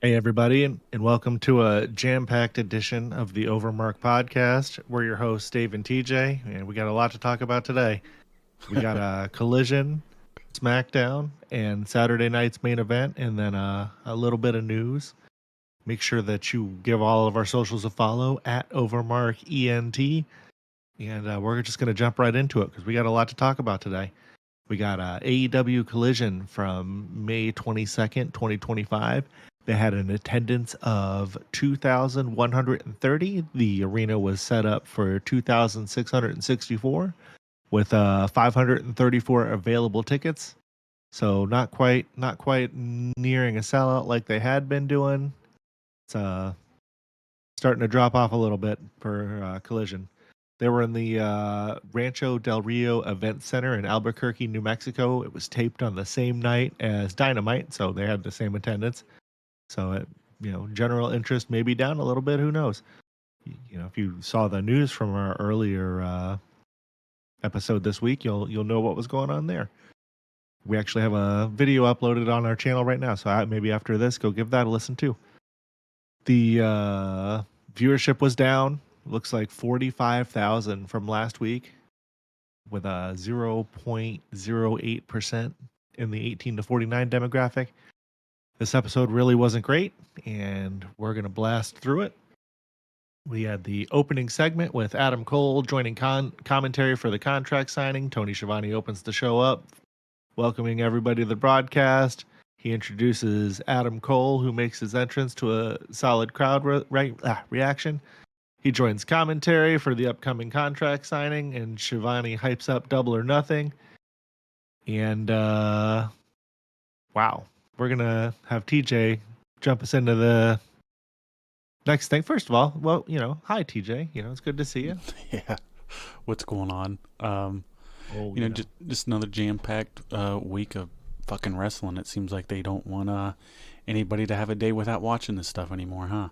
Hey, everybody, and welcome to a jam-packed edition of the OverMark Podcast. We're your hosts, Dave and TJ, and we got a lot to talk about today. We got a Collision, SmackDown, and Saturday night's main event, and then a little bit of news. Make sure that you give all of our socials a follow at OverMark ENT, and we're just going to jump right into it because we got a lot to talk about today. We got AEW Collision from May 22nd, 2025. They had an attendance of 2,130. The arena was set up for 2,664 with 534 available tickets. So not quite nearing a sellout like they had been doing. It's starting to drop off a little bit for Collision. They were in the Rancho Del Rio Event Center in Albuquerque, New Mexico. It was taped on the same night as Dynamite, so they had the same attendance. So, general interest may be down a little bit. Who knows? If you saw the news from our earlier episode this week, you'll know what was going on there. We actually have a video uploaded on our channel right now, so maybe after this, go give that a listen too. The viewership was down. Looks like 45,000 from last week, with a 0.08% in the 18 to 49 demographic. This episode really wasn't great, and we're going to blast through it. We had the opening segment with Adam Cole joining commentary for the contract signing. Tony Schiavone opens the show up, welcoming everybody to the broadcast. He introduces Adam Cole, who makes his entrance to a solid crowd reaction. He joins commentary for the upcoming contract signing, and Schiavone hypes up Double or Nothing. And, wow. We're going to have TJ jump us into the next thing. First of all, well, hi, TJ. It's good to see you. Yeah. What's going on? Just another jam-packed week of fucking wrestling. It seems like they don't want anybody to have a day without watching this stuff anymore, huh?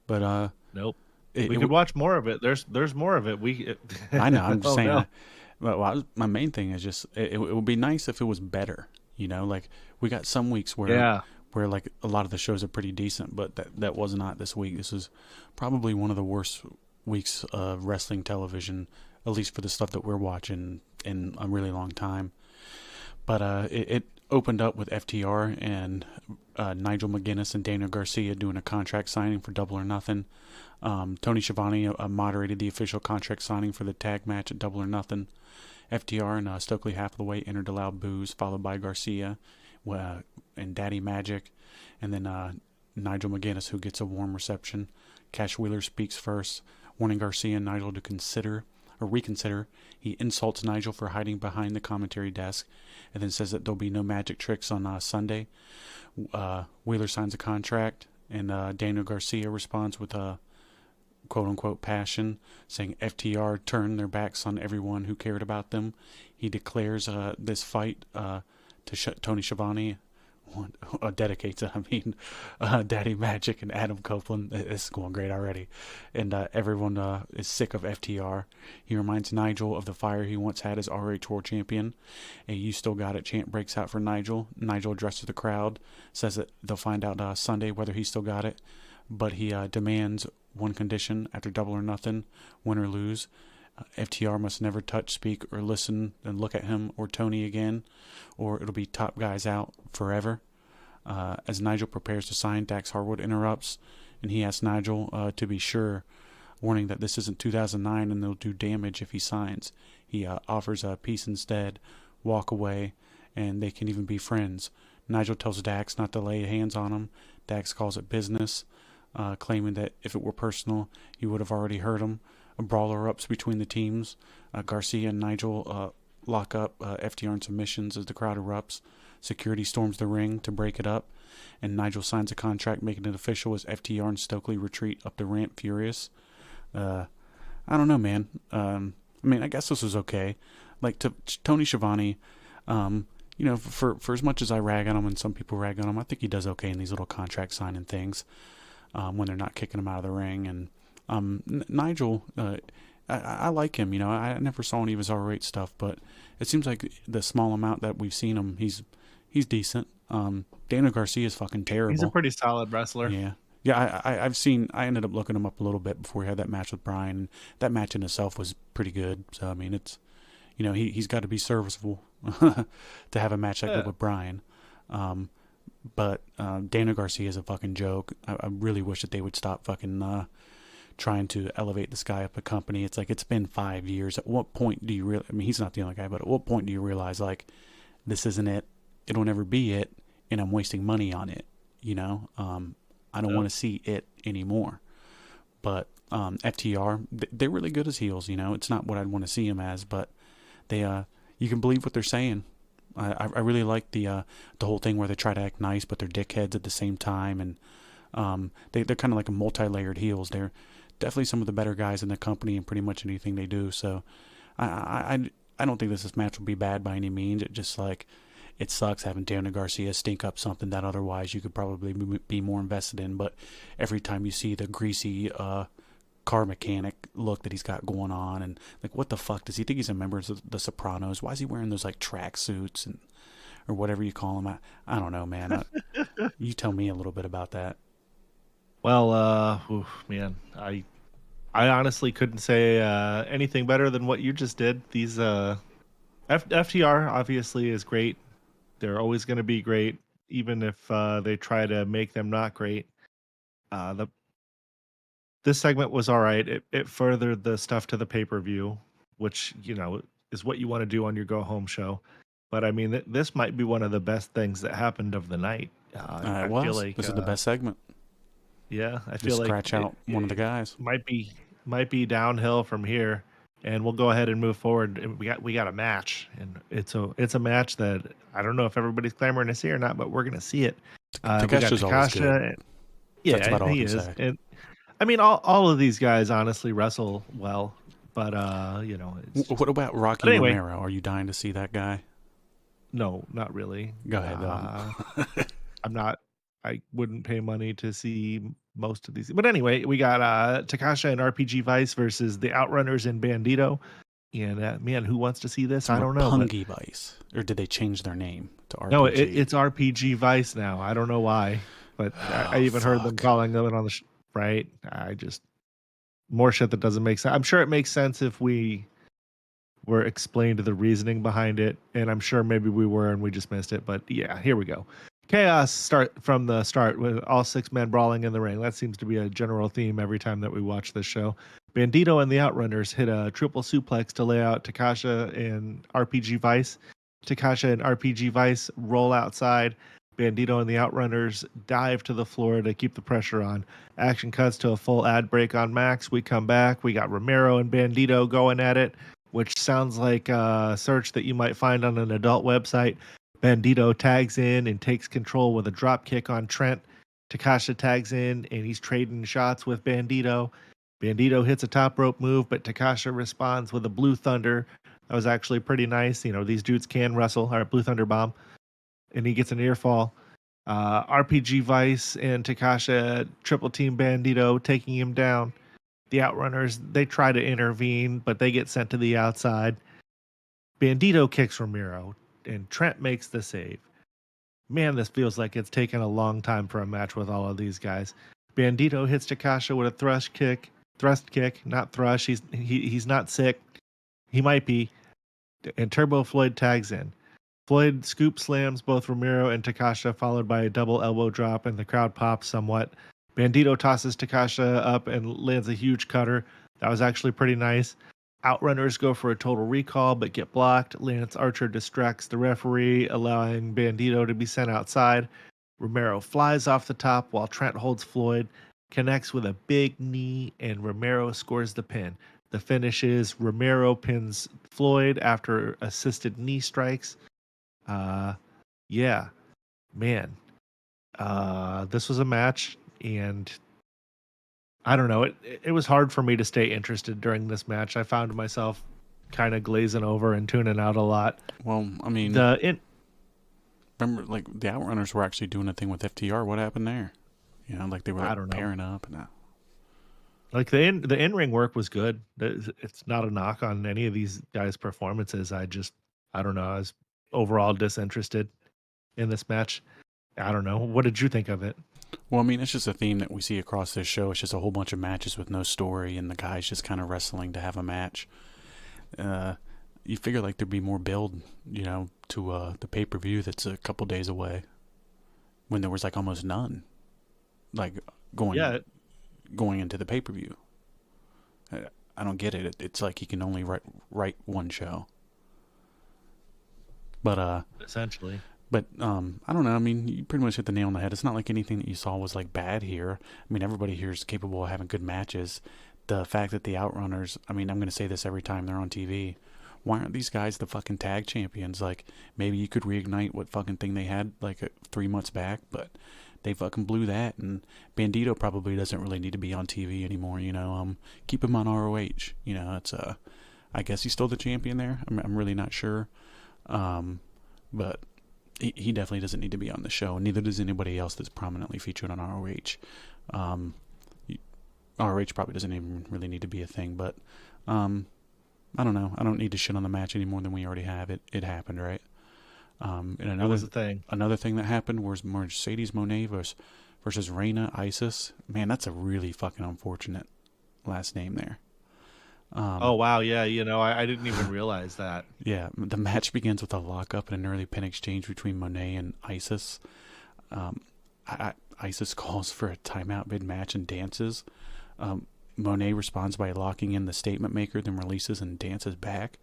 But nope. We could watch more of it. There's more of it. I know. I'm just saying. No. My main thing is just it would be nice if it was better. Like we got some weeks where like a lot of the shows are pretty decent, but that was not this week. This is probably one of the worst weeks of wrestling television, at least for the stuff that we're watching in a really long time. But it opened up with FTR and Nigel McGuinness and Daniel Garcia doing a contract signing for Double or Nothing. Tony Schiavone moderated the official contract signing for the tag match at Double or Nothing. FTR and Stokely Hathaway entered a loud boos, followed by Garcia and Daddy Magic, and then Nigel McGuinness, who gets a warm reception. Cash Wheeler speaks first, warning Garcia and Nigel to reconsider. He insults Nigel for hiding behind the commentary desk, and then says that there'll be no magic tricks on Sunday. Wheeler signs a contract, and Daniel Garcia responds with a quote-unquote passion, saying FTR turned their backs on everyone who cared about them. He declares this fight to Tony Schiavone, dedicates it, Daddy Magic and Adam Copeland. This is going great already. And everyone is sick of FTR. He reminds Nigel of the fire he once had as ROH World Champion. A "You Still Got It" chant breaks out for Nigel. Nigel addresses the crowd, says that they'll find out Sunday whether he still got it, but he demands one condition: after Double or Nothing, win or lose, FTR must never touch, speak, or listen and look at him or Tony again, or it'll be top guys out forever. As Nigel prepares to sign, Dax Harwood interrupts, and he asks Nigel to be sure, warning that this isn't 2009 and they'll do damage if he signs. He offers peace instead, walk away, and they can even be friends. Nigel tells Dax not to lay hands on him. Dax calls it business, claiming that if it were personal, he would have already hurt him. A brawl erupts between the teams. Garcia and Nigel lock up FTR in submissions as the crowd erupts. Security storms the ring to break it up, and Nigel signs a contract making it official as FTR and Stokely retreat up the ramp furious. I don't know, man. I guess this was okay. Like, to Tony Schiavone, for as much as I rag on him and some people rag on him, I think he does okay in these little contract signing things when they're not kicking him out of the ring. And Nigel, I like him. I never saw any of his ROH stuff, but it seems like the small amount that we've seen him, he's decent. Daniel Garcia is fucking terrible. He's a pretty solid wrestler. Yeah. I ended up looking him up a little bit before he had that match with Bryan. That match in itself was pretty good. So, I mean, it's, he's got to be serviceable to have a match that good with Bryan. But Daniel Garcia is a fucking joke. I really wish that they would stop fucking trying to elevate this guy up a company. It's like, it's been 5 years. At what point do you realize, I mean, he's not the only guy, but at what point do you realize, like, this isn't it, it'll never be it, and I'm wasting money on it, I don't want to see it anymore. But FTR, they're really good as heels, it's not what I'd want to see them as, but they, you can believe what they're saying. I really like the whole thing where they try to act nice, but they're dickheads at the same time, and they're kind of like a multi-layered heels. They're definitely some of the better guys in the company in pretty much anything they do. So I don't think this match will be bad by any means. It just like, it sucks having Daniel Garcia stink up something that otherwise you could probably be more invested in. But every time you see the greasy car mechanic look that he's got going on, and like, what the fuck, does he think he's a member of the Sopranos? Why is he wearing those like track suits or whatever you call them? I don't know, man. You tell me a little bit about that. Well, man, I honestly couldn't say anything better than what you just did. These FTR obviously is great. They're always going to be great, even if they try to make them not great. This segment was all right. It furthered the stuff to the pay-per-view, which, is what you want to do on your go-home show. But, I mean, this might be one of the best things that happened of the night. It was. Feel like, this is the best segment. Yeah, I feel just like scratch out one of the guys. Might be downhill from here, and we'll go ahead and move forward. And we got a match, and it's a match that I don't know if everybody's clamoring to see or not, but we're gonna see it. Takasha's always good. Yeah, that's about all he is. And I mean, all of these guys honestly wrestle well, but what about Rocky Romero? Are you dying to see that guy? No, not really. Go ahead. I'm not. I wouldn't pay money to see most of these. But anyway, we got Takasha and RPG Vice versus the Outrunners and Bandito. And man, who wants to see this? I don't know. Pungy Vice. Or did they change their name to RPG? No, it's RPG Vice now. I don't know why. But I even heard them calling them on the right. More shit that doesn't make sense. I'm sure it makes sense if we were explained the reasoning behind it. And I'm sure maybe we were and we just missed it. But yeah, here we go. Chaos start from the start with all 6 men brawling in the ring. That seems to be a general theme every time that we watch this show. Bandito and the Outrunners hit a triple suplex to lay out Takasha and RPG Vice. Takasha and RPG Vice roll outside. Bandito and the Outrunners dive to the floor to keep the pressure on. Action cuts to a full ad break on Max. We come back. We got Romero and Bandito going at it, which sounds like a search that you might find on an adult website. Bandito tags in and takes control with a drop kick on Trent. Takasha tags in and he's trading shots with Bandito. Bandito hits a top rope move, but Takasha responds with a Blue Thunder. That was actually pretty nice. These dudes can wrestle. All right, Blue Thunder bomb. And he gets an ear fall. RPG Vice and Takasha triple team Bandito, taking him down. The Outrunners, they try to intervene, but they get sent to the outside. Bandito kicks Romero, and Trent makes the save. Man, this feels like it's taken a long time for a match with all of these guys. Bandito hits Takasha with a thrust kick, not thrush. He's not sick. He might be. And Turbo Floyd tags in. Floyd scoop slams both Romero and Takasha, followed by a double elbow drop, and the crowd pops somewhat. Bandito tosses Takasha up and lands a huge cutter. That was actually pretty nice. Outrunners go for a total recall, but get blocked. Lance Archer distracts the referee, allowing Bandito to be sent outside. Romero flies off the top while Trent holds Floyd, connects with a big knee, and Romero scores the pin. The finish is Romero pins Floyd after assisted knee strikes. Yeah, man. This was a match, and I don't know. It was hard for me to stay interested during this match. I found myself kind of glazing over and tuning out a lot. Well, I mean, remember, like, the Outrunners were actually doing a thing with FTR. What happened there? Like they were pairing up and like the in-ring work was good. It's not a knock on any of these guys' performances. I don't know. I was overall disinterested in this match. I don't know. What did you think of it? Well, I mean, it's just a theme that we see across this show. It's just a whole bunch of matches with no story, and the guys just kind of wrestling to have a match. You figure like there'd be more build, to the pay-per-view that's a couple days away, when there was like almost none, like going into the pay-per-view. I don't get it. It's like he can only write one show. But essentially. But I don't know. I mean, you pretty much hit the nail on the head. It's not like anything that you saw was like bad here. I mean, everybody here is capable of having good matches. The fact that the Outrunners, I mean, I'm going to say this every time they're on TV. Why aren't these guys the fucking tag champions? Like, maybe you could reignite what fucking thing they had like 3 months back, but they fucking blew that. And Bandito probably doesn't really need to be on TV anymore. Keep him on ROH. It's I guess he's still the champion there. I'm really not sure. But he definitely doesn't need to be on the show. Neither does anybody else that's prominently featured on ROH. ROH probably doesn't even really need to be a thing, but I don't know. I don't need to shit on the match any more than we already have. It happened, right? And another thing that happened was Mercedes Moné versus Reina Isis. Man, that's a really fucking unfortunate last name there. Oh, wow. Yeah. I didn't even realize that. Yeah. The match begins with a lockup and an early pin exchange between Moné and Isis. Isis calls for a timeout mid-match and dances. Moné responds by locking in the statement maker, then releases and dances back.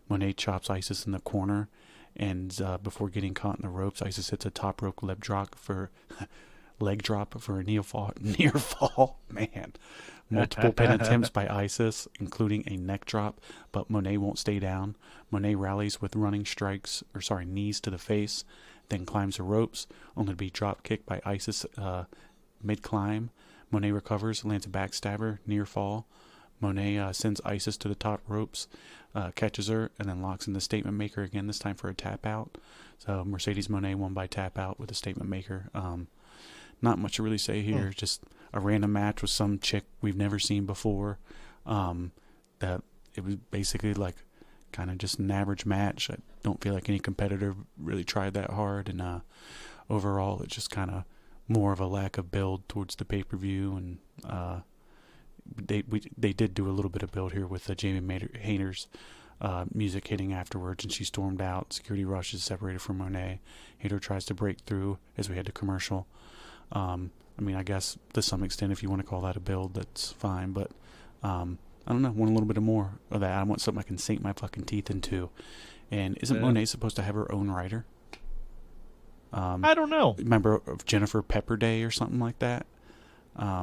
Moné chops Isis in the corner, and before getting caught in the ropes, Isis hits a top rope leg drop for a near fall. Man. Multiple pin attempts by Isis, including a neck drop, but Moné won't stay down. Moné rallies with running knees to the face, then climbs the ropes, only to be drop kicked by Isis mid-climb. Moné recovers, lands a backstabber, near fall. Moné sends Isis to the top ropes, catches her, and then locks in the statement maker again, this time for a tap out. So Mercedes Moné won by tap out with a statement maker. Not much to really say here, just a random match with some chick we've never seen before. That it was basically like kind of just an average match. I don't feel like any competitor really tried that hard, and overall it's just kind of more of a lack of build towards the pay-per-view, and they did do a little bit of build here with Jamie Hayter's music hitting afterwards, and she stormed out. Security rushes, separated from Moné. Hayter tries to break through as we head to commercial. I mean, I guess to some extent, if you want to call that a build, that's fine. But I don't know. Want a little bit more of that. I want something I can sink my fucking teeth into. And isn't Moné supposed to have her own writer? I don't know. Remember of Jennifer Pepperday or something like that?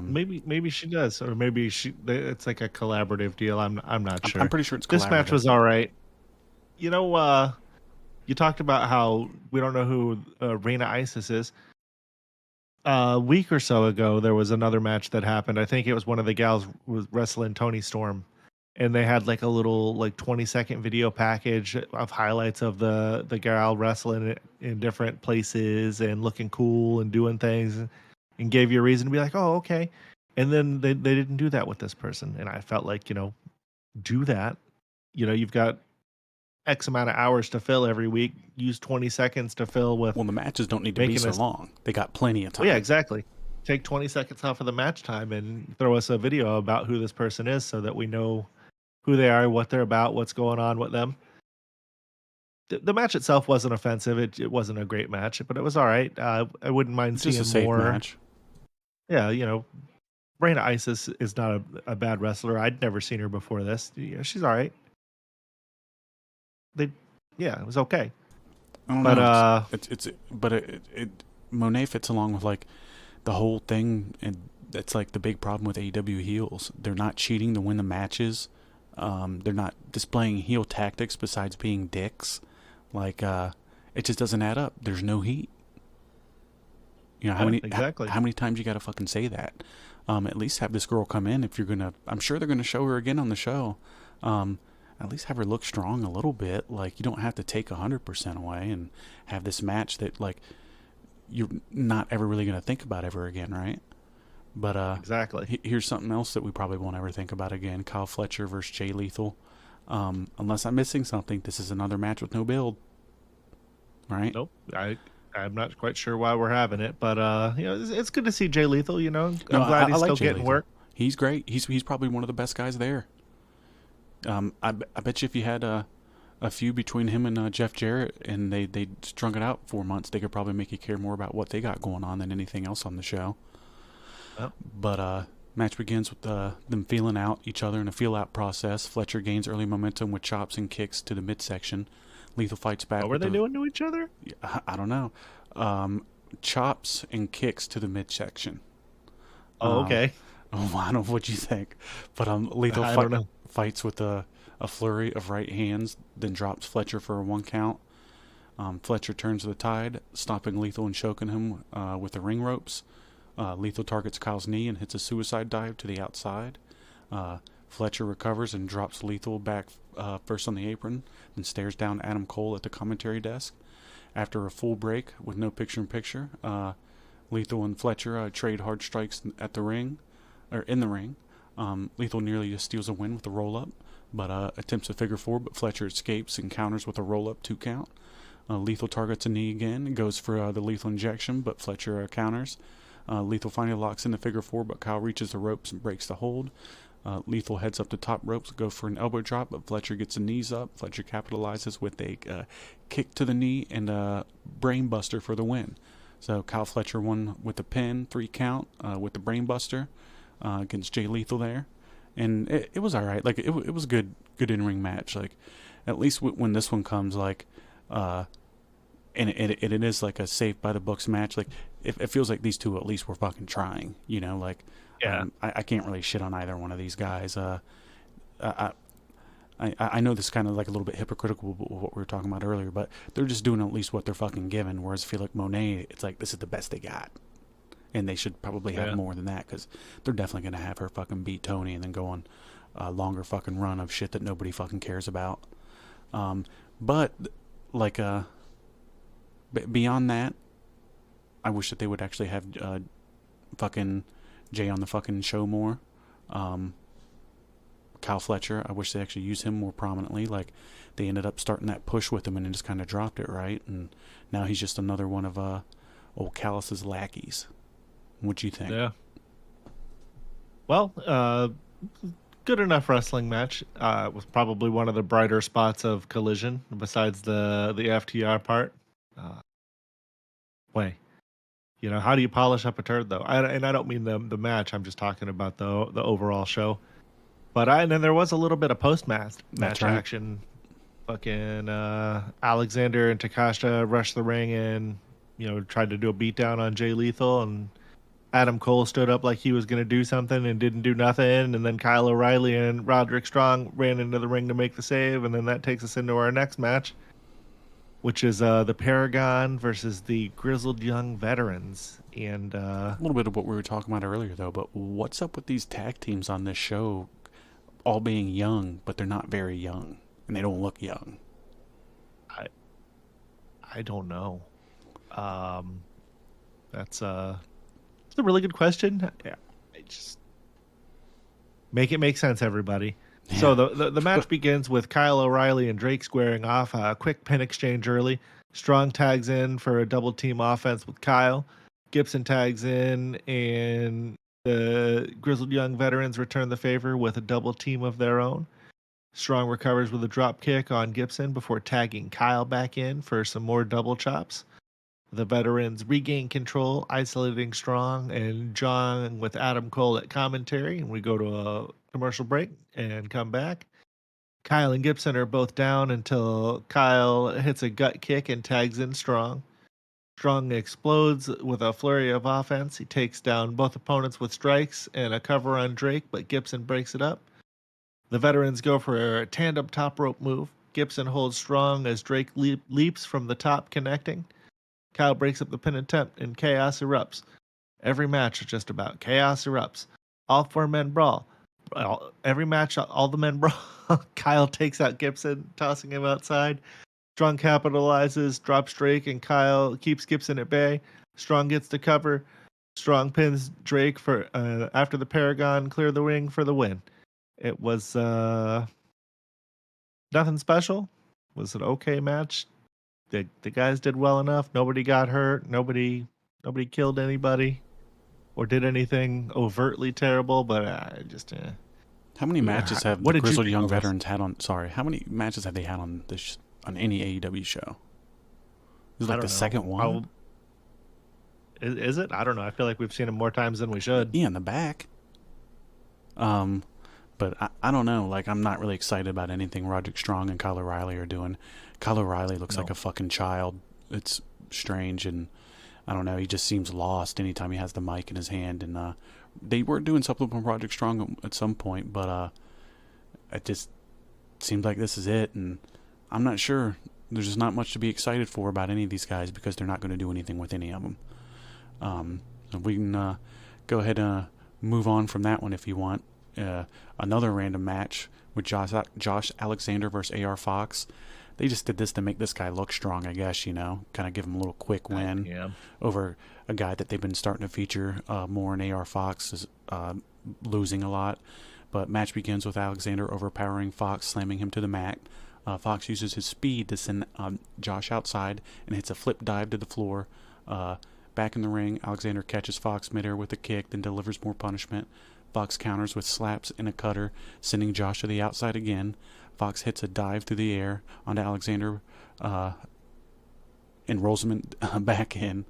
Maybe she does, or maybe it's like a collaborative deal. I'm not sure. I'm pretty sure it's collaborative. This match was all right. You talked about how we don't know who Reina Isis is. A week or so ago, there was another match that happened. I think it was one of the gals was wrestling Toni Storm, and they had like a little 20-second video package of highlights of the gal wrestling in different places and looking cool and doing things, and gave you a reason to be like, oh, okay. And then they didn't do that with this person, and I felt like, do that. You've got X amount of hours to fill every week. Use 20 seconds to fill with. Well, the matches don't need to be so long. They got plenty of time. Well, yeah, exactly. Take 20 seconds off of the match time and throw us a video about who this person is, so that we know who they are, what they're about, what's going on with them. The match itself wasn't offensive. It wasn't a great match, but it was all right. I wouldn't mind seeing just a more. Safe match. Yeah, Reina Isis is not a bad wrestler. I'd never seen her before this. Yeah, she's all right. It was okay. I don't know. Moné fits along with like the whole thing, and that's like the big problem with AEW heels. They're not cheating to win the matches. They're not displaying heel tactics besides being dicks. Like it just doesn't add up. There's no heat. How many times you got to fucking say that? At least have this girl come in if you're gonna. I'm sure they're gonna show her again on the show. At least have her look strong a little bit. Like, you don't have to take 100% away and have this match that like you're not ever really gonna think about ever again, right? But exactly. Here's something else that we probably won't ever think about again: Kyle Fletcher versus Jay Lethal. Unless I'm missing something, this is another match with no build, right? Nope. I I'm not quite sure why we're having it, but it's good to see Jay Lethal. I'm No, glad he's I like still Jay getting Lethal. work. He's great. He's probably one of the best guys there. I bet you if you had a feud between him and Jeff Jarrett and they strung it out 4 months, they could probably make you care more about what they got going on than anything else on the show. Well. But match begins with them feeling out each other in a feel-out process. Fletcher gains early momentum with chops and kicks to the midsection. Lethal fights back. What were they doing to each other? I don't know. Chops and kicks to the midsection. Oh, okay. I don't know what you think. But Lethal fights with a flurry of right hands, then drops Fletcher for a 1 count. Fletcher turns the tide, stopping Lethal and choking him with the ring ropes. Lethal targets Kyle's knee and hits a suicide dive to the outside. Fletcher recovers and drops Lethal back first on the apron, then stares down Adam Cole at the commentary desk. After a full break with no picture-in-picture, Lethal and Fletcher trade hard strikes in the ring. Lethal nearly just steals a win with a roll-up, but attempts a figure 4, but Fletcher escapes and counters with a roll-up 2 count. Lethal targets a knee again and goes for the lethal injection, but Fletcher counters. Lethal finally locks in the figure 4, but Kyle reaches the ropes and breaks the hold. Lethal heads up the top ropes, go for an elbow drop, but Fletcher gets the knees up. Fletcher capitalizes with a kick to the knee and a brain buster for the win. So Kyle Fletcher won with a pin, 3 count, with the brain buster against Jay Lethal there. And it was all right. Like, it was a good in-ring match. Like, at least when this one comes, like, and it is like a safe by the books match. Like, it feels like these two at least were fucking trying, like, yeah. I can't really shit on either one of these guys. I know this is kind of like a little bit hypocritical with what we were talking about earlier, but they're just doing at least what they're fucking given. Whereas I feel like Monet, it's like, this is the best they got. And they should probably have more than that, because they're definitely going to have her fucking beat Tony and then go on a longer fucking run of shit that nobody fucking cares about. But, like, beyond that, I wish that they would actually have fucking Jay on the fucking show more. Kyle Fletcher, I wish they actually used him more prominently. Like, they ended up starting that push with him and then just kind of dropped it, right? And now he's just another one of old Callus's lackeys. What do you think? Yeah. Well, good enough wrestling match. It was probably one of the brighter spots of Collision, besides the FTR part. How do you polish up a turd, though? I don't mean the match. I'm just talking about the overall show. But and then there was a little bit of post-match action. Fucking Alexander and Takashita rushed the ring and tried to do a beatdown on Jay Lethal, and Adam Cole stood up like he was going to do something and didn't do nothing. And then Kyle O'Reilly and Roderick Strong ran into the ring to make the save. And then that takes us into our next match, which is the Paragon versus the Grizzled Young Veterans. And a little bit of what we were talking about earlier, though. But what's up with these tag teams on this show all being young, but they're not very young, and they don't look young? I don't know. That's a really good question. Yeah, just make it make sense, everybody. Yeah. So the match begins with Kyle O'Reilly and Drake squaring off. A quick pin exchange early. Strong tags in for a double team offense with Kyle. Gibson tags in, and the Grizzled Young Veterans return the favor with a double team of their own. Strong recovers with a drop kick on Gibson before tagging Kyle back in for some more double chops. The Veterans regain control, isolating Strong and John with Adam Cole at commentary, and we go to a commercial break and come back. Kyle and Gibson are both down until Kyle hits a gut kick and tags in Strong. Strong explodes with a flurry of offense. He takes down both opponents with strikes and a cover on Drake, but Gibson breaks it up. The Veterans go for a tandem top rope move. Gibson holds Strong as Drake leaps from the top, connecting. Kyle breaks up the pin attempt, and chaos erupts. Every match is just about chaos erupts. All 4 men brawl. Every match, all the men brawl. Kyle takes out Gibson, tossing him outside. Strong capitalizes, drops Drake, and Kyle keeps Gibson at bay. Strong gets the cover. Strong pins Drake for after the Paragon clear the ring for the win. It was nothing special. It was an okay match. the guys did well enough. Nobody got hurt. Nobody killed anybody or did anything overtly terrible. But I just. How many matches have the Grizzled Young Veterans had on? Sorry, how many matches have they had on this on any AEW show? Is it like the second one? Is it? I don't know. I feel like we've seen him more times than we should. Yeah, in the back. But I don't know. Like, I'm not really excited about anything Roderick Strong and Kyle O'Reilly are doing. Kyle O'Reilly looks like a fucking child. It's strange, and I don't know. He just seems lost anytime he has the mic in his hand. And they were doing something with Roderick Strong at some point, but it just seems like this is it. And I'm not sure. There's just not much to be excited for about any of these guys because they're not going to do anything with any of them. So we can go ahead and move on from that one if you want. Another random match with Josh Alexander versus AR Fox. They just did this to make this guy look strong, I guess, kind of give him a little quick win over a guy that they've been starting to feature more in. AR Fox is losing a lot. But match begins with Alexander overpowering Fox, slamming him to the mat. Fox uses his speed to send Josh outside and hits a flip dive to the floor. Back in the ring, Alexander catches Fox midair with a kick, then delivers more punishment. Fox counters with slaps and a cutter, sending Josh to the outside again. Fox hits a dive through the air onto Alexander and rolls him back in.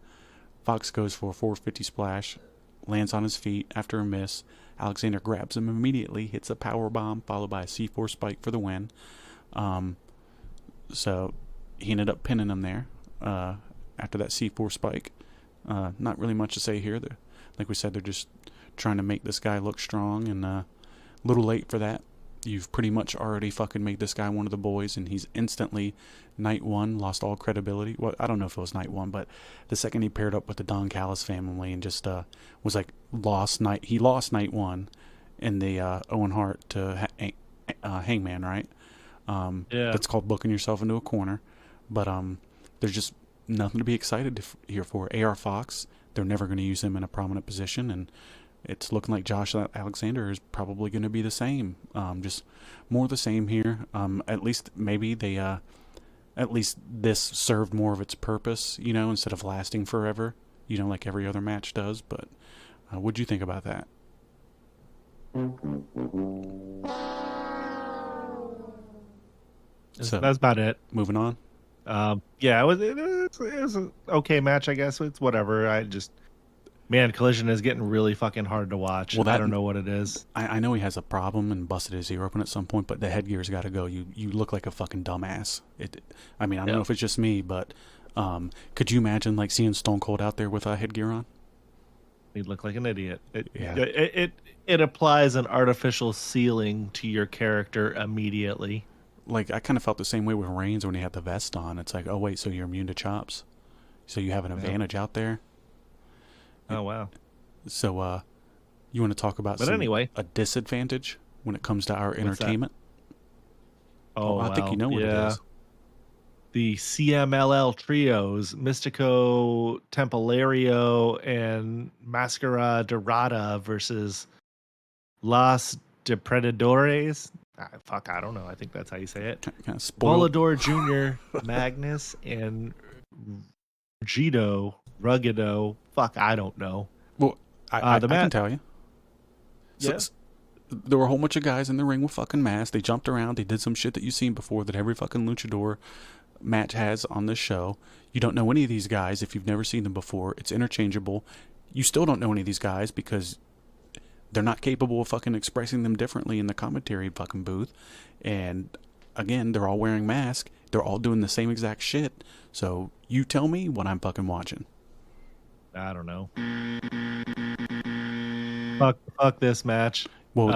Fox goes for a 450 splash, lands on his feet after a miss. Alexander grabs him immediately, hits a power bomb, followed by a C4 spike for the win. So he ended up pinning him there after that C4 spike. Not really much to say here. Like we said, they're just trying to make this guy look strong, and a little late for that. You've pretty much already fucking made this guy one of the boys, and he's instantly, night one, lost all credibility. Well, I don't know if it was night one, but the second he paired up with the Don Callis family and just was like, he lost night one in the Owen Hart to Hangman, right? Yeah. That's called booking yourself into a corner. But there's just nothing to be excited here for. AR Fox, they're never going to use him in a prominent position, and it's looking like Josh Alexander is probably going to be the same. Just more the same here. At least maybe they, at least this served more of its purpose, instead of lasting forever, like every other match does. But what'd you think about that? So that's about it. Moving on. Yeah, it was an okay match, I guess. It's whatever. Man, Collision is getting really fucking hard to watch. Well, I don't know what it is. I know he has a problem and busted his ear open at some point, but the headgear's got to go. You look like a fucking dumbass. I don't know if it's just me, but could you imagine seeing Stone Cold out there with a headgear on? He'd look like an idiot. It applies an artificial ceiling to your character immediately. I kind of felt the same way with Reigns when he had the vest on. It's like, oh wait, so you're immune to chops, so you have an advantage out there. Oh wow! So, you want to talk about a disadvantage when it comes to our entertainment? I think you know what it is. The CMLL trios, Mystico, Templario, and Mascara Dorada versus Los Depredadores. I don't know. I think that's how you say it. Kind of Volador Jr., Magnus, and Rugido. I don't know. Well, I can tell you. Yeah. So, there were a whole bunch of guys in the ring with fucking masks. They jumped around. They did some shit that you've seen before that every fucking luchador match has on this show. You don't know any of these guys if you've never seen them before. It's interchangeable. You still don't know any of these guys because they're not capable of fucking expressing them differently in the commentary fucking booth. And again, they're all wearing masks. They're all doing the same exact shit. So you tell me what I'm fucking watching. I don't know. Fuck this match. Well,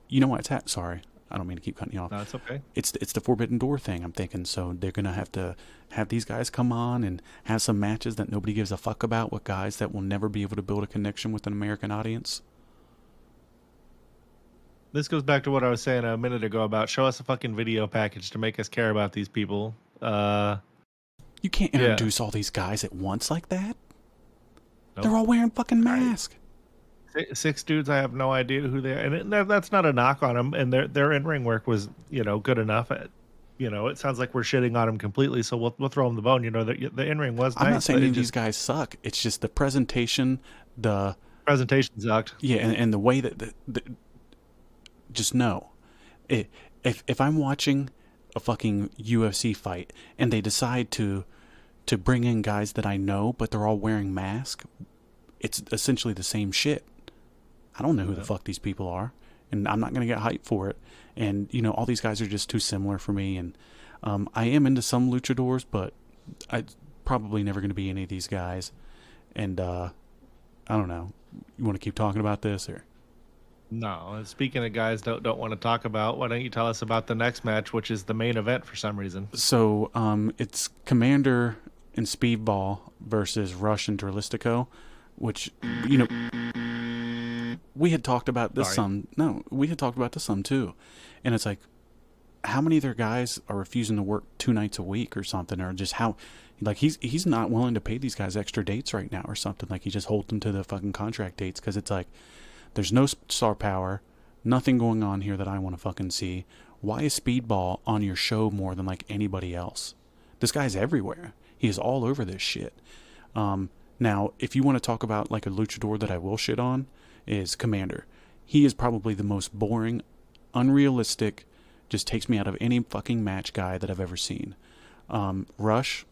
you know what's happening. Sorry, I don't mean to keep cutting you off. No, it's okay. It's the Forbidden Door thing. I'm thinking. So they're gonna have to have these guys come on and have some matches that nobody gives a fuck about with guys that will never be able to build a connection with an American audience. This goes back to what I was saying a minute ago about show us a fucking video package to make us care about these people. You can't introduce all these guys at once like that. Nope. They're all wearing fucking masks. 6 dudes, I have no idea who they are, and that's not a knock on them. And their in-ring work was, good enough. it sounds like we're shitting on him completely, so we'll throw him the bone. The in-ring was nice. I'm not saying any of these guys suck. It's just the presentation, the presentation sucked. Yeah, and the way that just know, if I'm watching a fucking UFC fight and they decide to bring in guys that I know, but they're all wearing masks, it's essentially the same shit. I don't know who the fuck these people are, and I'm not going to get hyped for it. And, all these guys are just too similar for me. And I am into some luchadors, but I'm probably never going to be any of these guys. And I don't know. You want to keep talking about this, or? No. Speaking of guys don't want to talk about, why don't you tell us about the next match, which is the main event for some reason? So it's Commander and Speedball versus Rush and Dralistico, which, we had talked about this some. No, we had talked about this some too. And it's like, how many of their guys are refusing to work 2 nights a week or something, or just how, like, he's not willing to pay these guys extra dates right now or something. Like, he just holds them to the fucking contract dates because it's like, there's no star power, nothing going on here that I want to fucking see. Why is Speedball on your show more than like anybody else? This guy's everywhere. He is all over this shit. Now, if you want to talk about like a luchador that I will shit on, is Commander. He is probably the most boring, unrealistic, just takes me out of any fucking match guy that I've ever seen. Rush,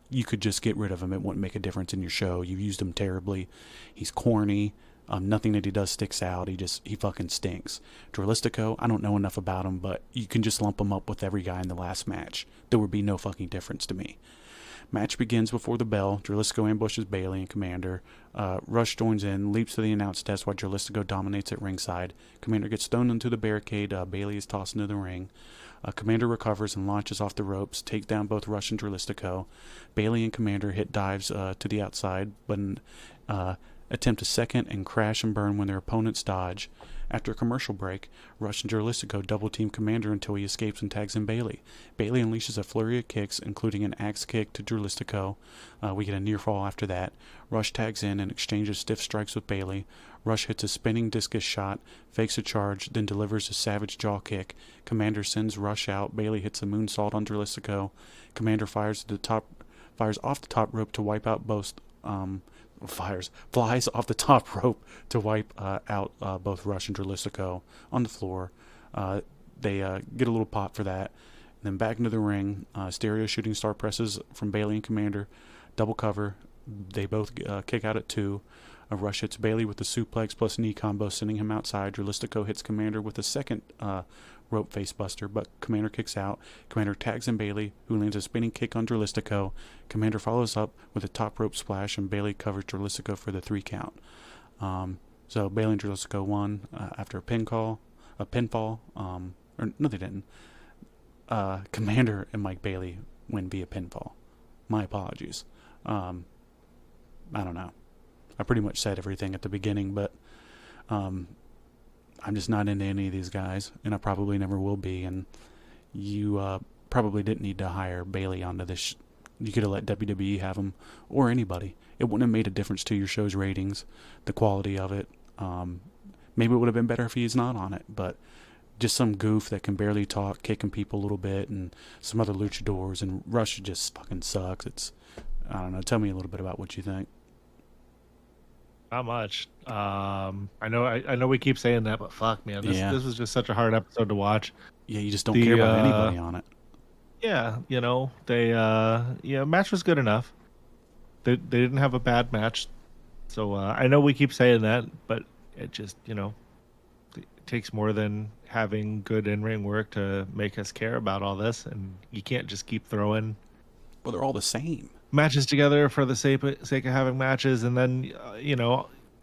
you could just get rid of him. It wouldn't make a difference in your show. You've used him terribly. He's corny. Nothing that he does sticks out. He fucking stinks. Dralistico, I don't know enough about him, but you can just lump him up with every guy in the last match. There would be no fucking difference to me. Match begins before the bell. Dralistico ambushes Bailey and Commander. Rush joins in, leaps to the announce desk while Dralistico dominates at ringside. Commander gets stoned into the barricade. Bailey is tossed into the ring. Commander recovers and launches off the ropes, takes down both Rush and Dralistico. Bailey and Commander hit dives to the outside, but attempt a second and crash and burn when their opponents dodge. After a commercial break, Rush and Dralistico double-team Commander until he escapes and tags in Bailey. Bailey unleashes a flurry of kicks, including an axe kick to Dralistico. We get a near fall after that. Rush tags in and exchanges stiff strikes with Bailey. Rush hits a spinning discus shot, fakes a charge, then delivers a savage jaw kick. Commander sends Rush out. Bailey hits a moonsault on Dralistico. Commander flies off the top rope to wipe out both. Flies off the top rope to wipe out both Rush and Dralistico on the floor. They get a little pop for that. And then back into the ring. Stereo shooting star presses from Bailey and Commander. Double cover. They both kick out at 2. Rush hits Bailey with the suplex plus knee combo, sending him outside. Dralistico hits Commander with a second rope facebuster, but Commander kicks out. Commander tags in Bailey, who lands a spinning kick on Dralistico. Commander follows up with a top rope splash, and Bailey covers Dralistico for the 3 count. So Bailey and Dralistico won after a pinfall. Or no, they didn't. Commander and Mike Bailey win via pinfall. My apologies. I don't know. I pretty much said everything at the beginning, but I'm just not into any of these guys, and I probably never will be. And you probably didn't need to hire Bailey onto this. You could have let WWE have him, or anybody. It wouldn't have made a difference to your show's ratings, the quality of it. Maybe it would have been better if he's not on it, but just some goof that can barely talk, kicking people a little bit, and some other luchadors, and Rush just fucking sucks. I don't know. Tell me a little bit about what you think. Not much. I know we keep saying that, but fuck, man, this was just such a hard episode to watch. Yeah, you just don't care about anybody on it. Yeah, match was good enough. They didn't have a bad match, so I know we keep saying that, but it just it takes more than having good in-ring work to make us care about all this, and you can't just keep throwing. Well, they're all the same. Matches together for the sake of having matches, and then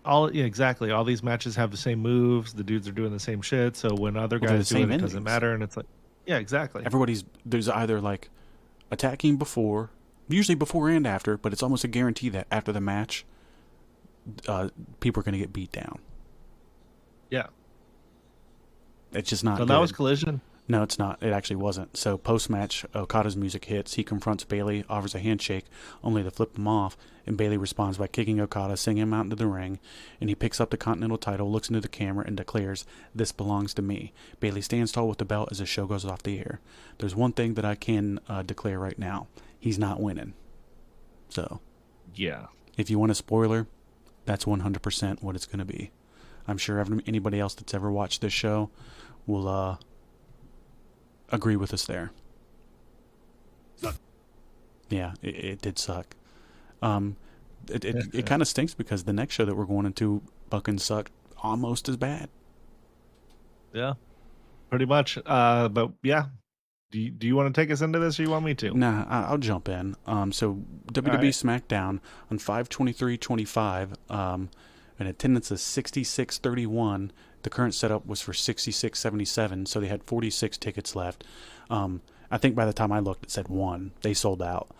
all these matches have the same moves. The dudes are doing the same shit, so when other guys do it doesn't matter, and it's like, yeah, exactly. There's either like attacking before, usually before and after, but it's almost a guarantee that after the match, people are going to get beat down. Yeah, it's just not. So good. that was Collision. No, it's not. It actually wasn't. So post-match, Okada's music hits. He confronts Bayley, offers a handshake, only to flip him off, and Bayley responds by kicking Okada, sending him out into the ring, and he picks up the Continental title, looks into the camera, and declares, "This belongs to me." Bayley stands tall with the belt as the show goes off the air. There's one thing that I can declare right now. He's not winning. So, yeah. If you want a spoiler, that's 100% what it's going to be. I'm sure anybody else that's ever watched this show will agree with us there. Suck. Yeah, it did suck. It kind of stinks because the next show that we're going into fucking sucked almost as bad. Yeah, pretty much. But yeah, do you want to take us into this, or you want me to? Nah, I'll jump in. So WWE SmackDown on 5/23/25, an attendance of 6631. The current setup was for 6677, so they had 46 tickets left. I think by the time I looked, it said 1. They sold out.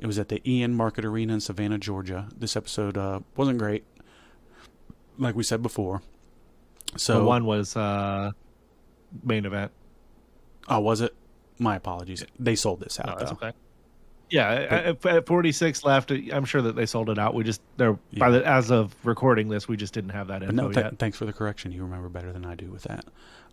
It was at the Ian Market Arena in Savannah, Georgia. This episode wasn't great, like we said before. So the 1 was main event. Oh, was it? My apologies. They sold this out. No, that's though. okay. Yeah, at 46 left, I'm sure that they sold it out. We just as of recording this, we just didn't have that info yet. Thanks for the correction. You remember better than I do with that.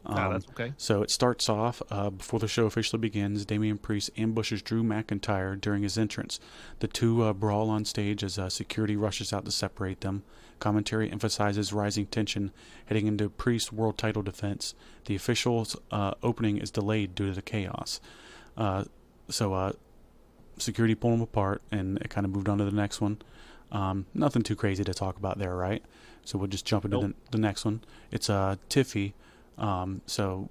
No, that's okay. So it starts off before the show officially begins. Damian Priest ambushes Drew McIntyre during his entrance. The two brawl on stage as security rushes out to separate them. Commentary emphasizes rising tension heading into Priest's world title defense. The official's opening is delayed due to the chaos. Security pulled them apart, and it kind of moved on to the next one. Nothing too crazy to talk about there, right? So we'll just jump into the next one. It's Tiffy. So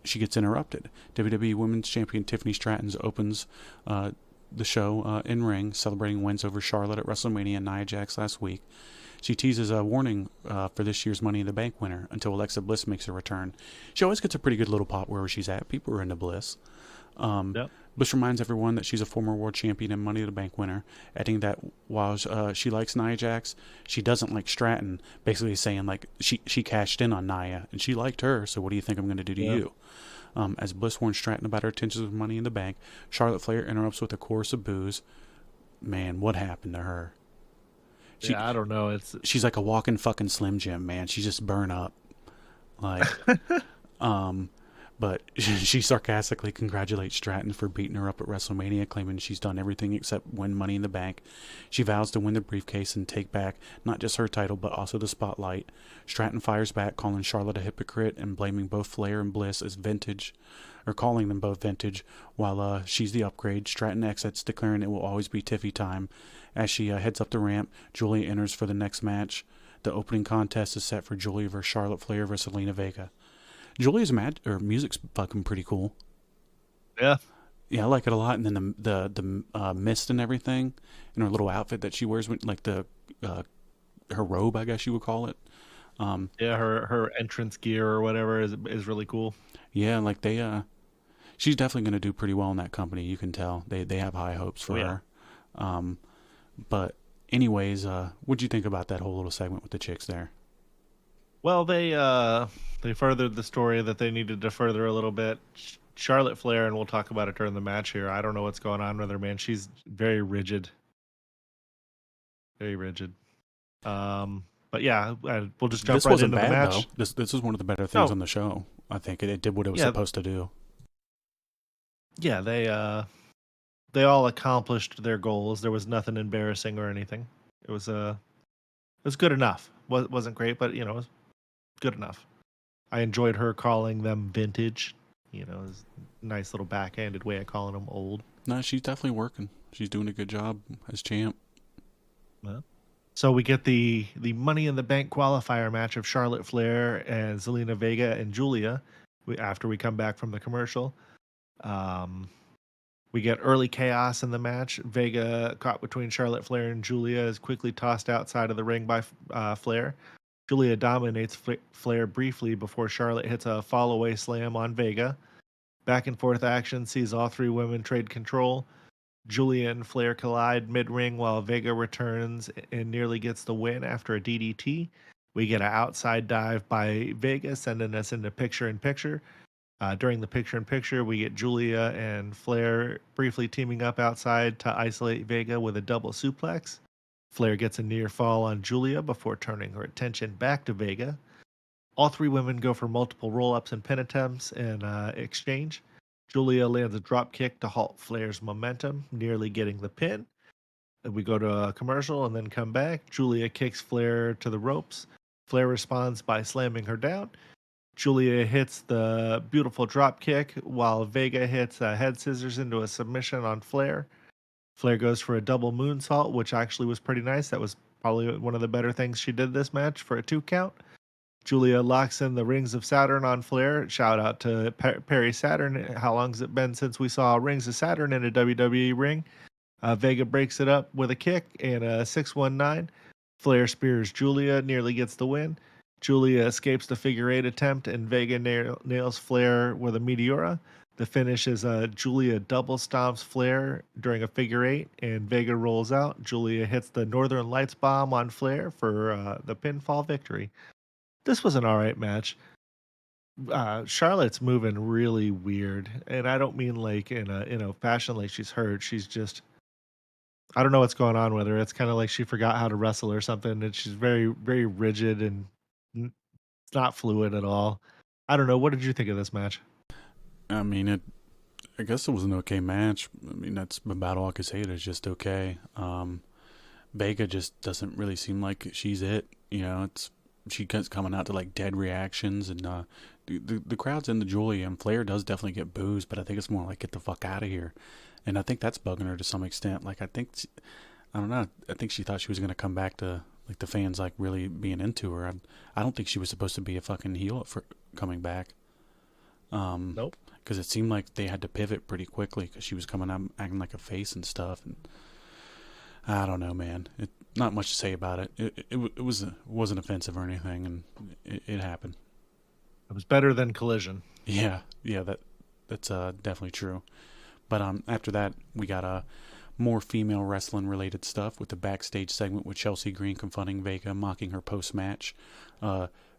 she gets interrupted. WWE Women's Champion Tiffany Stratton opens the show in ring, celebrating wins over Charlotte at WrestleMania and Nia Jax last week. She teases a warning for this year's Money in the Bank winner until Alexa Bliss makes a return. She always gets a pretty good little pop wherever she's at. People are into Bliss. Yep. Bliss reminds everyone that she's a former world champion and Money in the Bank winner, adding that while she likes Nia Jax, she doesn't like Stratton, basically saying like she cashed in on Nia and she liked her, so what do you think I'm going to do to you? As Bliss warns Stratton about her intentions with Money in the Bank, Charlotte Flair interrupts with a chorus of boos. Man, what happened to her? I don't know. She's like a walking fucking Slim Jim, man. She's just burn up. Like, but she sarcastically congratulates Stratton for beating her up at WrestleMania, claiming she's done everything except win Money in the Bank. She vows to win the briefcase and take back not just her title, but also the spotlight. Stratton fires back, calling Charlotte a hypocrite and blaming both Flair and Bliss as vintage, or calling them both vintage, while she's the upgrade. Stratton exits, declaring it will always be Tiffy time. As she heads up the ramp, Giulia enters for the next match. The opening contest is set for Giulia versus Charlotte Flair versus Zelina Vega. Julia's music's fucking pretty cool. Yeah. Yeah, I like it a lot. And then the mist and everything, and her little outfit that she wears, like her robe, I guess you would call it. Yeah, her entrance gear or whatever is really cool. Yeah, like she's definitely going to do pretty well in that company. You can tell they have high hopes for her. But anyways, what'd you think about that whole little segment with the chicks there? Well, they furthered the story that they needed to further a little bit. Charlotte Flair, and we'll talk about it during the match here. I don't know what's going on with her, man. She's very rigid. Very rigid. But yeah, we'll just jump right into the match. Though. This was one of the better things on the show. I think it did what it was supposed to do. Yeah, they all accomplished their goals. There was nothing embarrassing or anything. It was good enough. Wasn't great, but it was good enough. I enjoyed her calling them vintage. It was a nice little backhanded way of calling them old. No, she's definitely working. She's doing a good job as champ. Well, so we get the Money in the Bank qualifier match of Charlotte Flair and Zelina Vega and Giulia after we come back from the commercial. We get early chaos in the match. Vega, caught between Charlotte Flair and Giulia, is quickly tossed outside of the ring by Flair. Giulia dominates Flair briefly before Charlotte hits a fall-away slam on Vega. Back and forth action sees all three women trade control. Giulia and Flair collide mid-ring while Vega returns and nearly gets the win after a DDT. We get an outside dive by Vega, sending us into picture-in-picture. During the picture-in-picture, we get Giulia and Flair briefly teaming up outside to isolate Vega with a double suplex. Flair gets a near fall on Giulia before turning her attention back to Vega. All three women go for multiple roll-ups and pin attempts in exchange. Giulia lands a drop kick to halt Flair's momentum, nearly getting the pin. We go to a commercial and then come back. Giulia kicks Flair to the ropes. Flair responds by slamming her down. Giulia hits the beautiful drop kick while Vega hits head scissors into a submission on Flair. Flair goes for a double moonsault, which actually was pretty nice. That was probably one of the better things she did this match for a 2 count. Giulia locks in the Rings of Saturn on Flair. Shout out to Perry Saturn. How long has it been since we saw Rings of Saturn in a WWE ring? Vega breaks it up with a kick and a 619. Flair spears Giulia, nearly gets the win. Giulia escapes the figure 8 attempt, and Vega nails Flair with a Meteora. The finish is Giulia double stomps Flair during a figure 8, and Vega rolls out. Giulia hits the Northern Lights bomb on Flair for the pinfall victory. This was an all right match. Charlotte's moving really weird, and I don't mean like in a fashion like she's hurt. She's just, I don't know what's going on with her. It's kind of like she forgot how to wrestle or something, and she's very, very rigid and it's not fluid at all. I don't know. What did you think of this match? I mean, I guess it was an okay match. I mean, that's about all I could say. It is just okay. Vega just doesn't really seem like she's it. You know, she keeps coming out to like dead reactions, and the crowd's into Giulia, and Flair does definitely get boos, but I think it's more like get the fuck out of here. And I think that's bugging her to some extent. Like, I don't know. I think she thought she was going to come back to like the fans like really being into her. I don't think she was supposed to be a fucking heel for coming back. Nope. Because it seemed like they had to pivot pretty quickly because she was coming out acting like a face and stuff. And I don't know, man. Not much to say about it. It wasn't offensive or anything, and it happened. It was better than Collision. Yeah, that's definitely true. But after that, we got more female wrestling related stuff with the backstage segment with Chelsea Green confronting Vega, mocking her post match.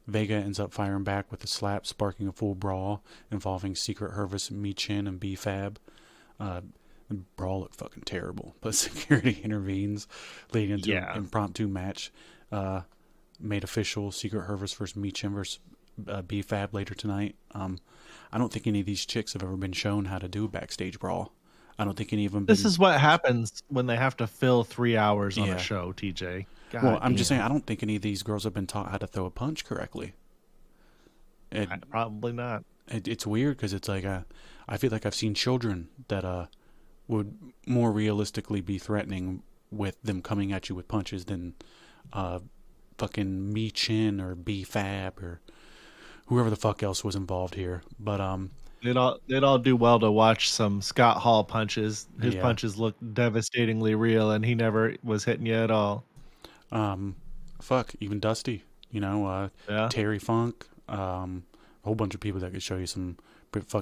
Vega ends up firing back with a slap, sparking a full brawl involving Secret Hervis, Mi-Chin, and B-Fab. The brawl looked fucking terrible, but security intervenes, leading into an impromptu match made official. Secret Hervis versus Mi-Chin versus B-Fab later tonight. I don't think any of these chicks have ever been shown how to do a backstage brawl. I don't think any of them. This is what happens when they have to fill 3 hours on a show, TJ. Well, I'm just saying, I don't think any of these girls have been taught how to throw a punch correctly. Probably not. It's weird because it's like I feel like I've seen children that would more realistically be threatening with them coming at you with punches than fucking Mi-Chin or B-Fab or whoever the fuck else was involved here. But they'd all do well to watch some Scott Hall punches. His punches look devastatingly real, and he never was hitting you at all. Even Dusty, Terry Funk, a whole bunch of people that could show you some.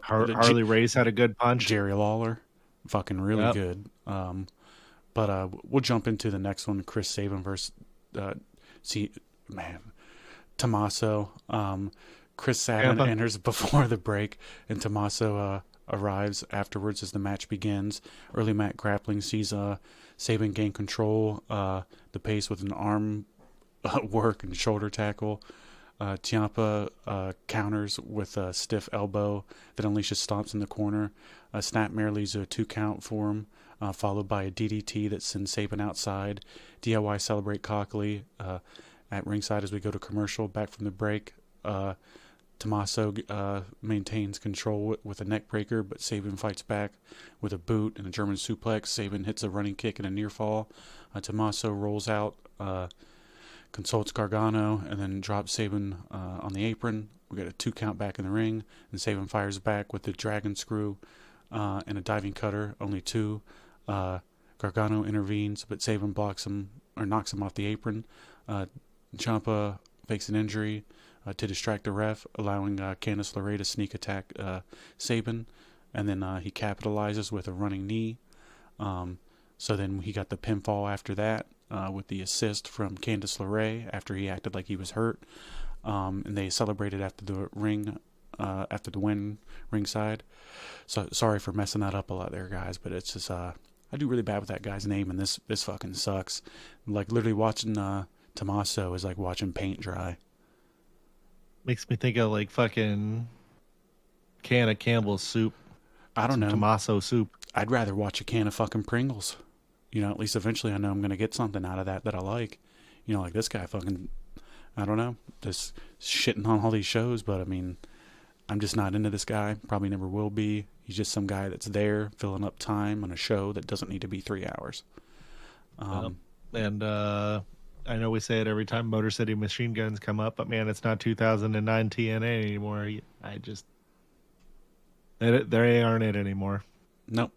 Harley Race had a good punch. Jerry Lawler, fucking really good. But we'll jump into the next one. Chris Sabin versus Tommaso. Chris Sabin enters before the break, and Tommaso arrives afterwards as the match begins. Early mat grappling sees Sabin gain control the pace with an arm work and shoulder tackle. Ciampa counters with a stiff elbow that unleashes stomps in the corner. Snapmare leads a 2 count for him, followed by a DDT that sends Sabin outside. DIY celebrate cockily at ringside as we go to commercial. Back from the break, Tommaso maintains control with a neck breaker, but Sabin fights back with a boot and a German suplex. Sabin hits a running kick and a near fall. Tommaso rolls out, consults Gargano, and then drops Sabin on the apron. We got a 2 count back in the ring, and Sabin fires back with the dragon screw and a diving cutter, only 2. Gargano intervenes, but Sabin blocks him or knocks him off the apron. Ciampa fakes an injury to distract the ref, allowing Candice LeRae to sneak attack Sabin, and then he capitalizes with a running knee. So then he got the pinfall after that with the assist from Candice LeRae after he acted like he was hurt. And they celebrated after the ring after the win ringside. So sorry for messing that up a lot there, guys, but it's just I do really bad with that guy's name, and this fucking sucks. Like literally watching Tommaso is like watching paint dry. Makes me think of like fucking can of Campbell's soup. I don't know. Tommaso soup. I'd rather watch a can of fucking Pringles. You know, at least eventually I know I'm going to get something out of that I like. You know, like this guy fucking, I don't know, just shitting on all these shows, but I mean, I'm just not into this guy. Probably never will be. He's just some guy that's there filling up time on a show that doesn't need to be 3 hours. I know we say it every time Motor City Machine Guns come up, but man, it's not 2009 TNA anymore. They aren't it anymore. Nope.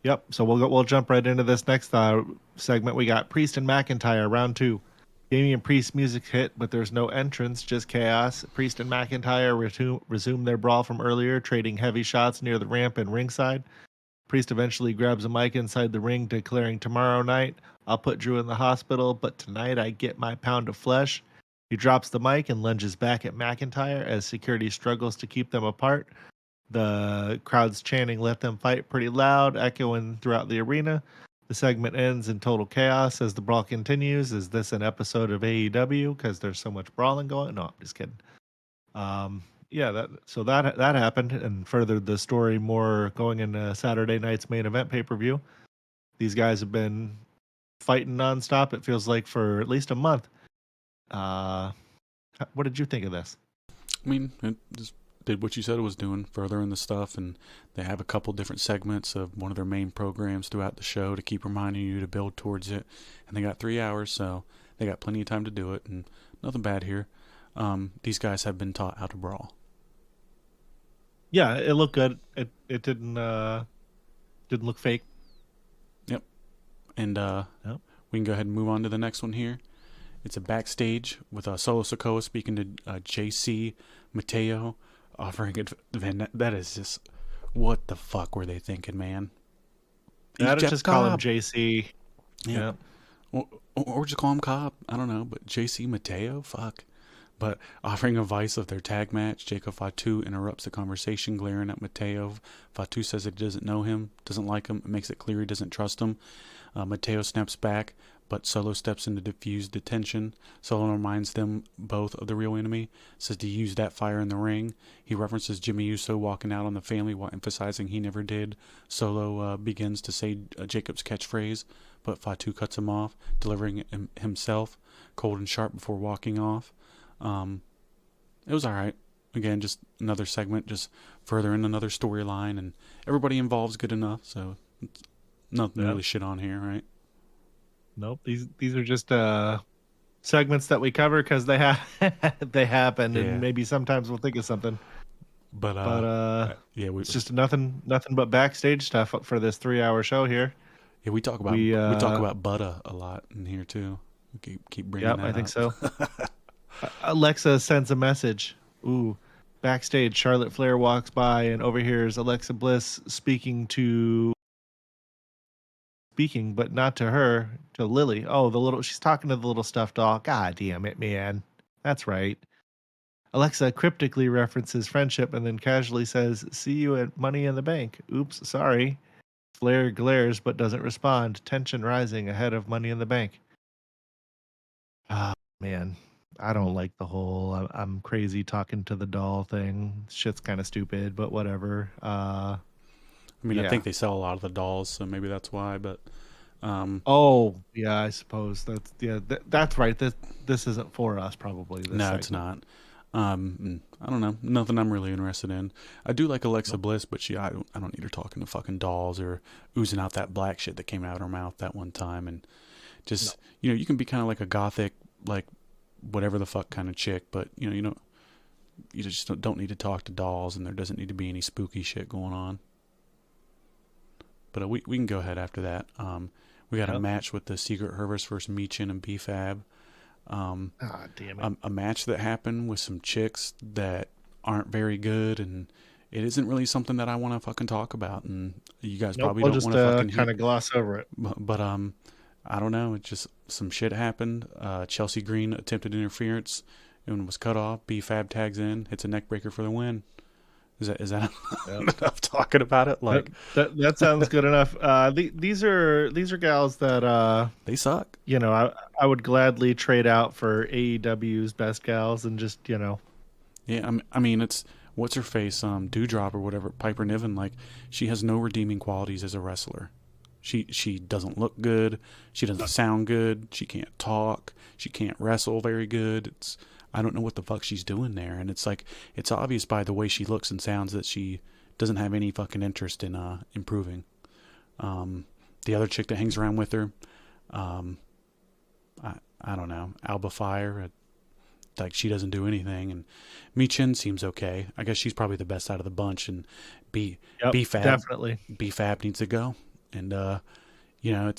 Yep. So we'll jump right into this next segment. We got Priest and McIntyre, round 2. Damian Priest music hit, but there's no entrance, just chaos. Priest and McIntyre resume their brawl from earlier, trading heavy shots near the ramp and ringside. Priest eventually grabs a mic inside the ring, declaring, "Tomorrow night, I'll put Drew in the hospital, but tonight I get my pound of flesh." He drops the mic and lunges back at McIntyre as security struggles to keep them apart. The crowd's chanting, "Let them fight," pretty loud, echoing throughout the arena. The segment ends in total chaos as the brawl continues. Is this an episode of AEW? Because there's so much brawling going. No, I'm just kidding. That happened and furthered the story more going into Saturday night's main event pay-per-view. These guys have been fighting nonstop, it feels like, for at least a month. What did you think of this? I mean, it just did what you said it was doing, furthering the stuff, and they have a couple different segments of one of their main programs throughout the show to keep reminding you to build towards it. And they got 3 hours, so they got plenty of time to do it, and nothing bad here. These guys have been taught how to brawl. Yeah, it looked good. It didn't look fake. Yep. And we can go ahead and move on to the next one here. It's a backstage with Solo Sikoa speaking to JC Mateo, offering it. That is just, what the fuck were they thinking, man? I'd just call him JC. Yeah. Or just call him Cobb. I don't know, but JC Mateo, fuck. But offering advice of their tag match, Jacob Fatu interrupts the conversation, glaring at Mateo. Fatu says that he doesn't know him, doesn't like him, makes it clear he doesn't trust him. Mateo snaps back, but Solo steps in to diffuse the tension. Solo reminds them both of the real enemy, says to use that fire in the ring. He references Jimmy Uso walking out on the family while emphasizing he never did. Solo begins to say Jacob's catchphrase, but Fatu cuts him off, delivering it himself, cold and sharp, before walking off. It was alright. Again, just another segment, just furthering another storyline, and everybody involved's good enough, so nothing really shit on here, right? Nope. These are just segments that we cover because they happen, and maybe sometimes we'll think of something. But it's just nothing but backstage stuff for this 3-hour show here. Yeah, we talk about butter a lot in here too. We keep bringing that up. I think so. Alexa sends a message. Ooh. Backstage, Charlotte Flair walks by and overhears Alexa Bliss speaking, but not to her, to Lily. Oh, she's talking to the little stuffed doll. God damn it, man. That's right. Alexa cryptically references friendship and then casually says, "See you at Money in the Bank." Oops, sorry. Flair glares but doesn't respond. Tension rising ahead of Money in the Bank. Man. I don't like the whole I'm crazy talking to the doll thing. Shit's kind of stupid, but whatever. I mean, I think they sell a lot of the dolls, so maybe that's why, but I suppose that's right. This isn't for us, probably. No, it's not. I don't know. Nothing I'm really interested in. I do like Alexa Bliss, but I don't need her talking to fucking dolls or oozing out that black shit that came out of her mouth that one time, and just you can be kind of like a gothic, like whatever the fuck kind of chick, but you just don't need to talk to dolls, and there doesn't need to be any spooky shit going on. But we can go ahead after that. We got a match with the Secret Herbers versus Michin and B-Fab. Damn it. A match that happened with some chicks that aren't very good, and it isn't really something that I want to fucking talk about, and you guys probably don't want to fucking kind of gloss over it. But I don't know. It's just some shit happened. Chelsea Green attempted interference, and was cut off. B-Fab tags in, hits a neck breaker for the win. Is that enough talking about it? Like that sounds good enough. These are gals that they suck. You know, I would gladly trade out for AEW's best gals and just, you know. Yeah, I mean it's what's her face, Dewdrop or whatever, Piper Niven. Like she has no redeeming qualities as a wrestler. She doesn't look good. She doesn't sound good. She can't talk. She can't wrestle very good. I don't know what the fuck she's doing there. And it's like, it's obvious by the way she looks and sounds that she doesn't have any fucking interest in improving. The other chick that hangs around with her, I don't know, Alba Fire, like she doesn't do anything. And Mi-Chin seems okay. I guess she's probably the best out of the bunch. And B-Fab, definitely. B-Fab needs to go. And, you know,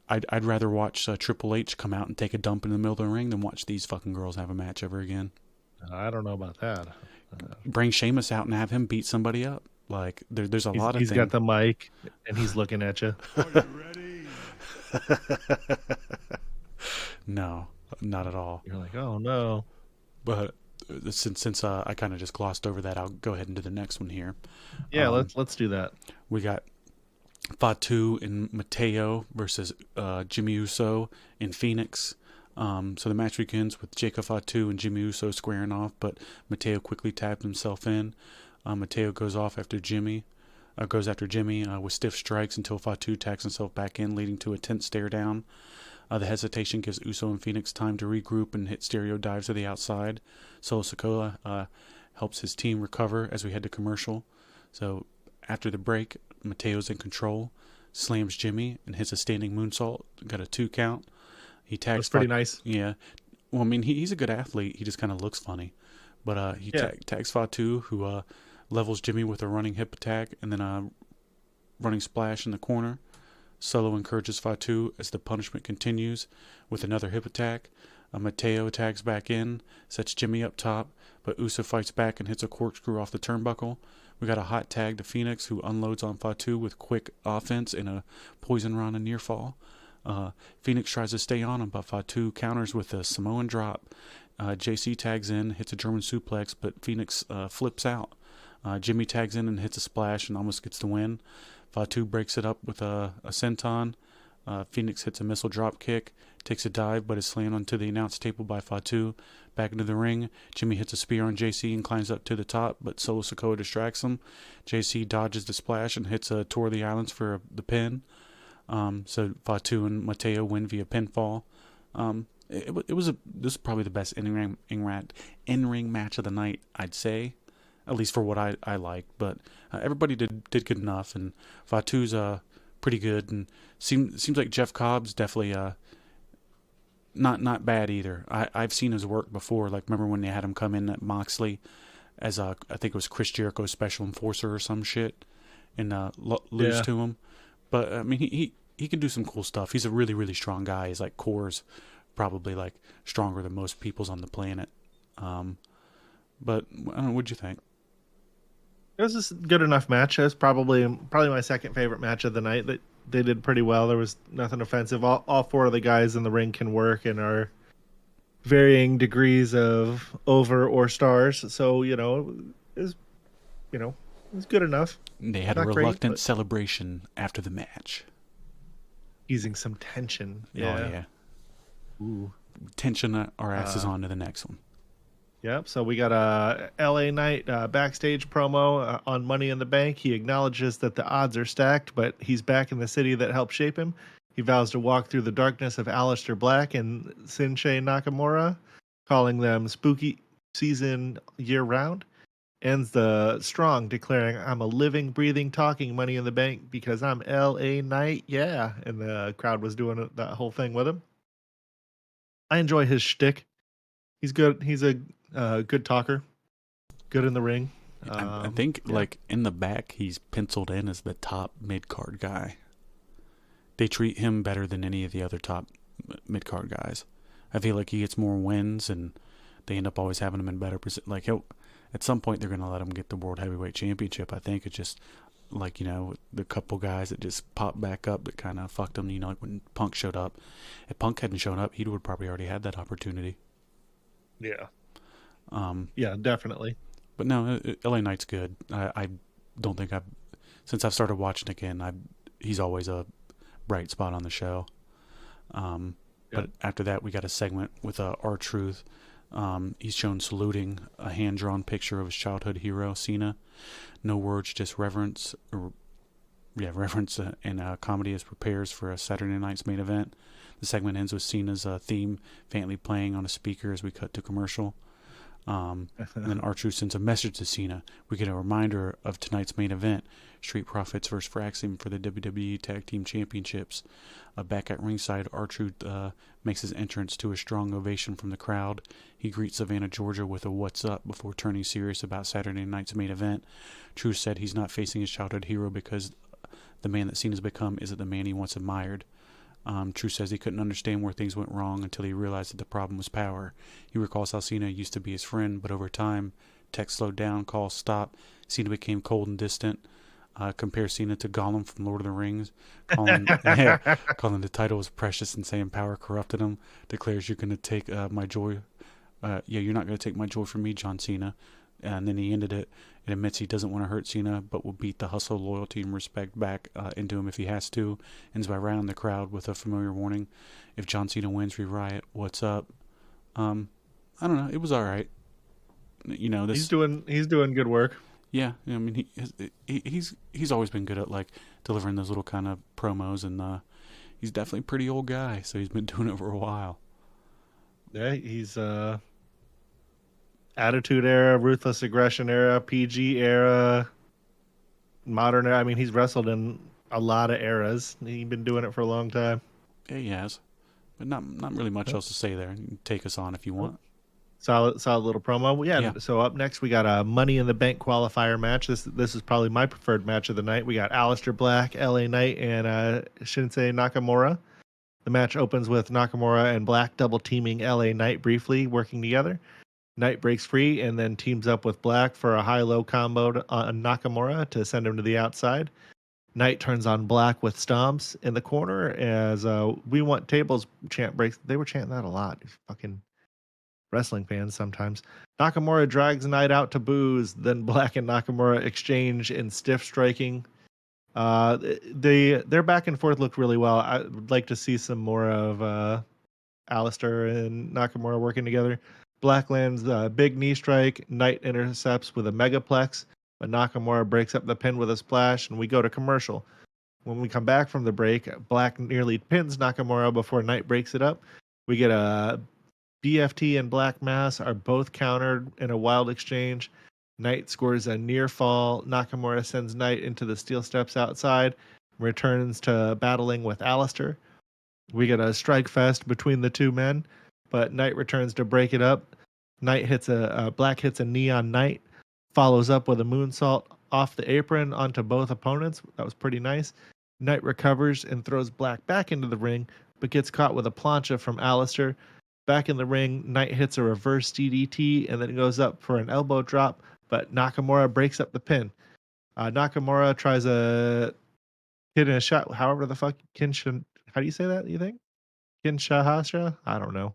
I'd rather watch Triple H come out and take a dump in the middle of the ring than watch these fucking girls have a match ever again. I don't know about that. Bring Sheamus out and have him beat somebody up. Like there's a lot of things. He's got the mic and he's looking at you. Are you ready? No, not at all. You're like, oh no. But since I kind of just glossed over that, I'll go ahead and do the next one here. Yeah, let's do that. We got Fatu and Mateo versus Jimmy Uso in Phoenix. So the match begins with Jacob Fatu and Jimmy Uso squaring off, but Mateo quickly tapped himself in. Mateo goes after Jimmy with stiff strikes until Fatu tacks himself back in, leading to a tense stare down. The hesitation gives Uso and Phoenix time to regroup and hit stereo dives to the outside. Solo Sikoa helps his team recover as we head to commercial. So after the break, Mateo's in control, slams Jimmy and hits a standing moonsault. Got a 2 count. He tags. That's pretty nice. Yeah. Well, I mean, he's a good athlete. He just kind of looks funny. But he tags Fatu, who levels Jimmy with a running hip attack and then a running splash in the corner. Solo encourages Fatu as the punishment continues with another hip attack. Mateo tags back in, sets Jimmy up top, but Uso fights back and hits a corkscrew off the turnbuckle. We got a hot tag to Phoenix, who unloads on Fatu with quick offense and a poison rana near fall. Phoenix tries to stay on him, but Fatu counters with a Samoan drop. JC tags in, hits a German suplex, but Phoenix flips out. Jimmy tags in and hits a splash and almost gets the win. Fatu breaks it up with a senton. Phoenix hits a missile drop kick, takes a dive, but is slammed onto the announce table by Fatu. Back into the ring, Jimmy hits a spear on JC and climbs up to the top, but Solo Sikoa distracts him. JC dodges the splash and hits a Tour of the Islands for the pin. So Fatu and Mateo win via pinfall. This is probably the best in-ring match of the night, I'd say, at least for what I like. But everybody did good enough, and Fatu's pretty good, and seems like Jeff Cobb's definitely not bad either. I've seen his work before. Like, remember when they had him come in at Moxley as I think it was Chris Jericho's special enforcer or some shit, and lose to him. But I mean, he can do some cool stuff. He's a really, really strong guy. He's like core's probably like stronger than most people's on the planet. But I don't know, what'd you think? It was just a good enough match. It was probably my second favorite match of the night. That they did pretty well. There was nothing offensive. All 4 of the guys in the ring can work and are varying degrees of over or stars. So, it was good enough. They had a reluctant celebration after the match. Easing some tension. Yeah. Oh, yeah. Ooh. Tension our asses on to the next one. Yep. So we got a LA Knight backstage promo on Money in the Bank. He acknowledges that the odds are stacked, but he's back in the city that helped shape him. He vows to walk through the darkness of Aleister Black and Shinsuke Nakamura, calling them spooky season year round. Ends the strong, declaring, "I'm a living, breathing, talking Money in the Bank because I'm LA Knight." Yeah. And the crowd was doing that whole thing with him. I enjoy his shtick. He's good. He's a good talker. Good in the ring. I think, like, in the back, he's penciled in as the top mid-card guy. They treat him better than any of the other top mid-card guys. I feel like he gets more wins, and they end up always having him in better position. Like, at some point, they're going to let him get the World Heavyweight Championship. I think it's just, like, the couple guys that just popped back up that kind of fucked him. Like when Punk showed up. If Punk hadn't shown up, he would probably already had that opportunity. Yeah. Yeah, definitely. But no, LA Knight's good. I don't think since I've started watching again, he's always a bright spot on the show. But after that, we got a segment with R-Truth. He's shown saluting a hand-drawn picture of his childhood hero, Cena. No words, just reverence. Reverence and comedy as prepares for a Saturday night's main event. The segment ends with Cena's theme faintly playing on a speaker as we cut to commercial. And then R-Truth sends a message to Cena. We get a reminder of tonight's main event, Street Profits versus Fraxim for the WWE Tag Team Championships. Back at ringside, R-Truth makes his entrance to a strong ovation from the crowd. He greets Savannah, Georgia with a "What's up?" before turning serious about Saturday night's main event. Truth said he's not facing his childhood hero because the man that Cena's become isn't the man he once admired. Truth says he couldn't understand where things went wrong until he realized that the problem was power. He recalls how Cena used to be his friend, but over time, texts slowed down, calls stopped. Cena became cold and distant. Compares Cena to Gollum from Lord of the Rings, calling the title was precious and saying power corrupted him. Declares you're going to take my joy. You're not going to take my joy from me, John Cena. And then he ended it and admits he doesn't want to hurt Cena, but will beat the hustle, loyalty, and respect back into him if he has to. Ends by rounding the crowd with a familiar warning. If John Cena wins, we riot. What's up? I don't know. It was all right. He's doing good work. Yeah, I mean he's always been good at like delivering those little kind of promos, and he's definitely a pretty old guy, so he's been doing it for a while. Yeah, he's Attitude Era, Ruthless Aggression Era, PG Era, Modern Era. I mean, he's wrestled in a lot of eras. He's been doing it for a long time. Yeah, he has, but not really much else to say there. You can take us on if you want. Solid little promo. Well, yeah. So up next we got a Money in the Bank qualifier match. This is probably my preferred match of the night. We got Aleister Black, LA Knight, and Shinsuke Nakamura. The match opens with Nakamura and Black double teaming LA Knight briefly, working together. Knight breaks free and then teams up with Black for a high-low combo on Nakamura to send him to the outside. Knight turns on Black with stomps in the corner as "We Want Tables" chant breaks. They were chanting that a lot. Fucking wrestling fans sometimes. Nakamura drags Knight out to boos. Then Black and Nakamura exchange in stiff striking. Their back and forth looked really well. I would like to see some more of Aleister and Nakamura working together. Black lands a big knee strike. Knight intercepts with a megaplex, but Nakamura breaks up the pin with a splash, and we go to commercial. When we come back from the break, Black nearly pins Nakamura before Knight breaks it up. We get a BFT and Black Mass are both countered in a wild exchange. Knight scores a near fall. Nakamura sends Knight into the steel steps outside, returns to battling with Aleister. We get a strike fest between the two men, but Knight returns to break it up. Black hits a knee on Knight, follows up with a moonsault off the apron onto both opponents. That was pretty nice. Knight recovers and throws Black back into the ring, but gets caught with a plancha from Aleister. Back in the ring, Knight hits a reverse DDT and then goes up for an elbow drop, but Nakamura breaks up the pin. Nakamura tries a hidden shot, however the fuck how do you say that, you think? Kinshasa? I don't know.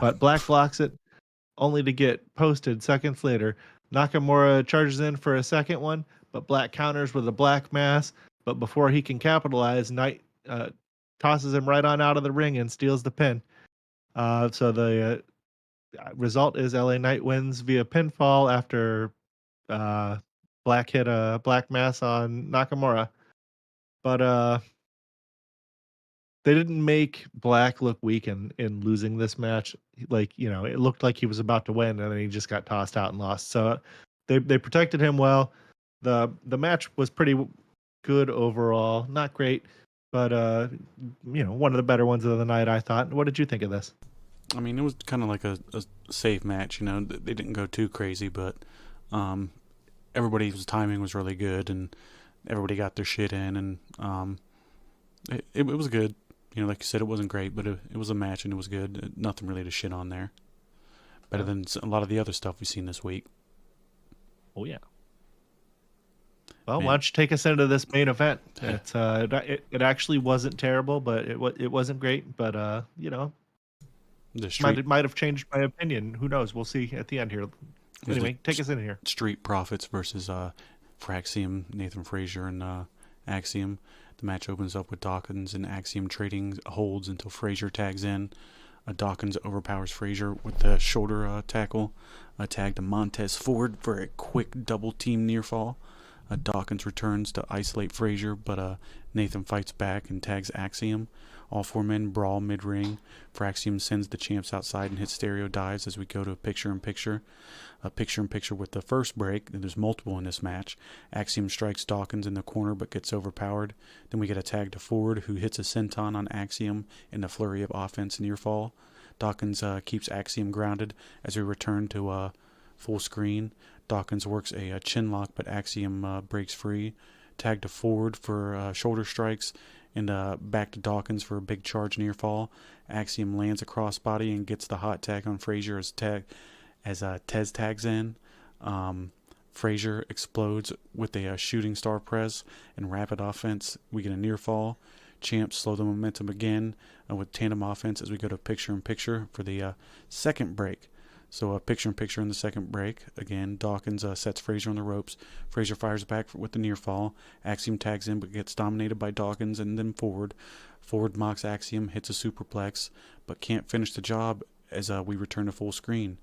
But Black blocks it, only to get posted seconds later. Nakamura charges in for a second one, but Black counters with a Black Mass. But before he can capitalize, Knight tosses him right on out of the ring and steals the pin. So the result is LA Knight wins via pinfall after Black hit a Black Mass on Nakamura. But they didn't make Black look weak in losing this match. Like, it looked like he was about to win, and then he just got tossed out and lost. So they protected him well. The match was pretty good overall. Not great, but one of the better ones of the night, I thought. What did you think of this? I mean, it was kind of like a safe match. They didn't go too crazy, but everybody's timing was really good, and everybody got their shit in, and it was good. Like you said, it wasn't great, but it was a match, and it was good. Nothing really to shit on there. Better than a lot of the other stuff we've seen this week. Oh, yeah. Well, why don't you take us into this main event? It actually wasn't terrible, but it wasn't great. But Might have changed my opinion. Who knows? We'll see at the end here. Anyway, take us in here. Street Profits versus Fraxium, Nathan Frazier, and Axiom. The match opens up with Dawkins and Axiom trading holds until Frazier tags in. Dawkins overpowers Frazier with the shoulder tackle. A tag to Montez Ford for a quick double team near fall. Dawkins returns to isolate Frazier, but Nathan fights back and tags Axiom. All four men brawl mid-ring. Fraxium sends the champs outside and hits stereo dives as we go to a picture-in-picture. A picture-in-picture with the first break. There's multiple in this match. Axiom strikes Dawkins in the corner but gets overpowered. Then we get a tag to Ford, who hits a senton on Axiom in a flurry of offense near fall. Dawkins keeps Axiom grounded as we return to full screen. Dawkins works a chin lock, but Axiom breaks free. Tag to Ford for shoulder strikes, and back to Dawkins for a big charge near fall. Axiom lands a crossbody and gets the hot tag on Frazier as Tez tags in. Frazier explodes with a shooting star press and rapid offense. We get a near fall. Champs slow the momentum again with tandem offense as we go to picture-in-picture for the second break. So a picture-in-picture in the second break. Again, Dawkins sets Frazier on the ropes. Frazier fires back with the near fall. Axiom tags in but gets dominated by Dawkins and then Ford. Ford mocks Axiom, hits a superplex, but can't finish the job as we return to full screen.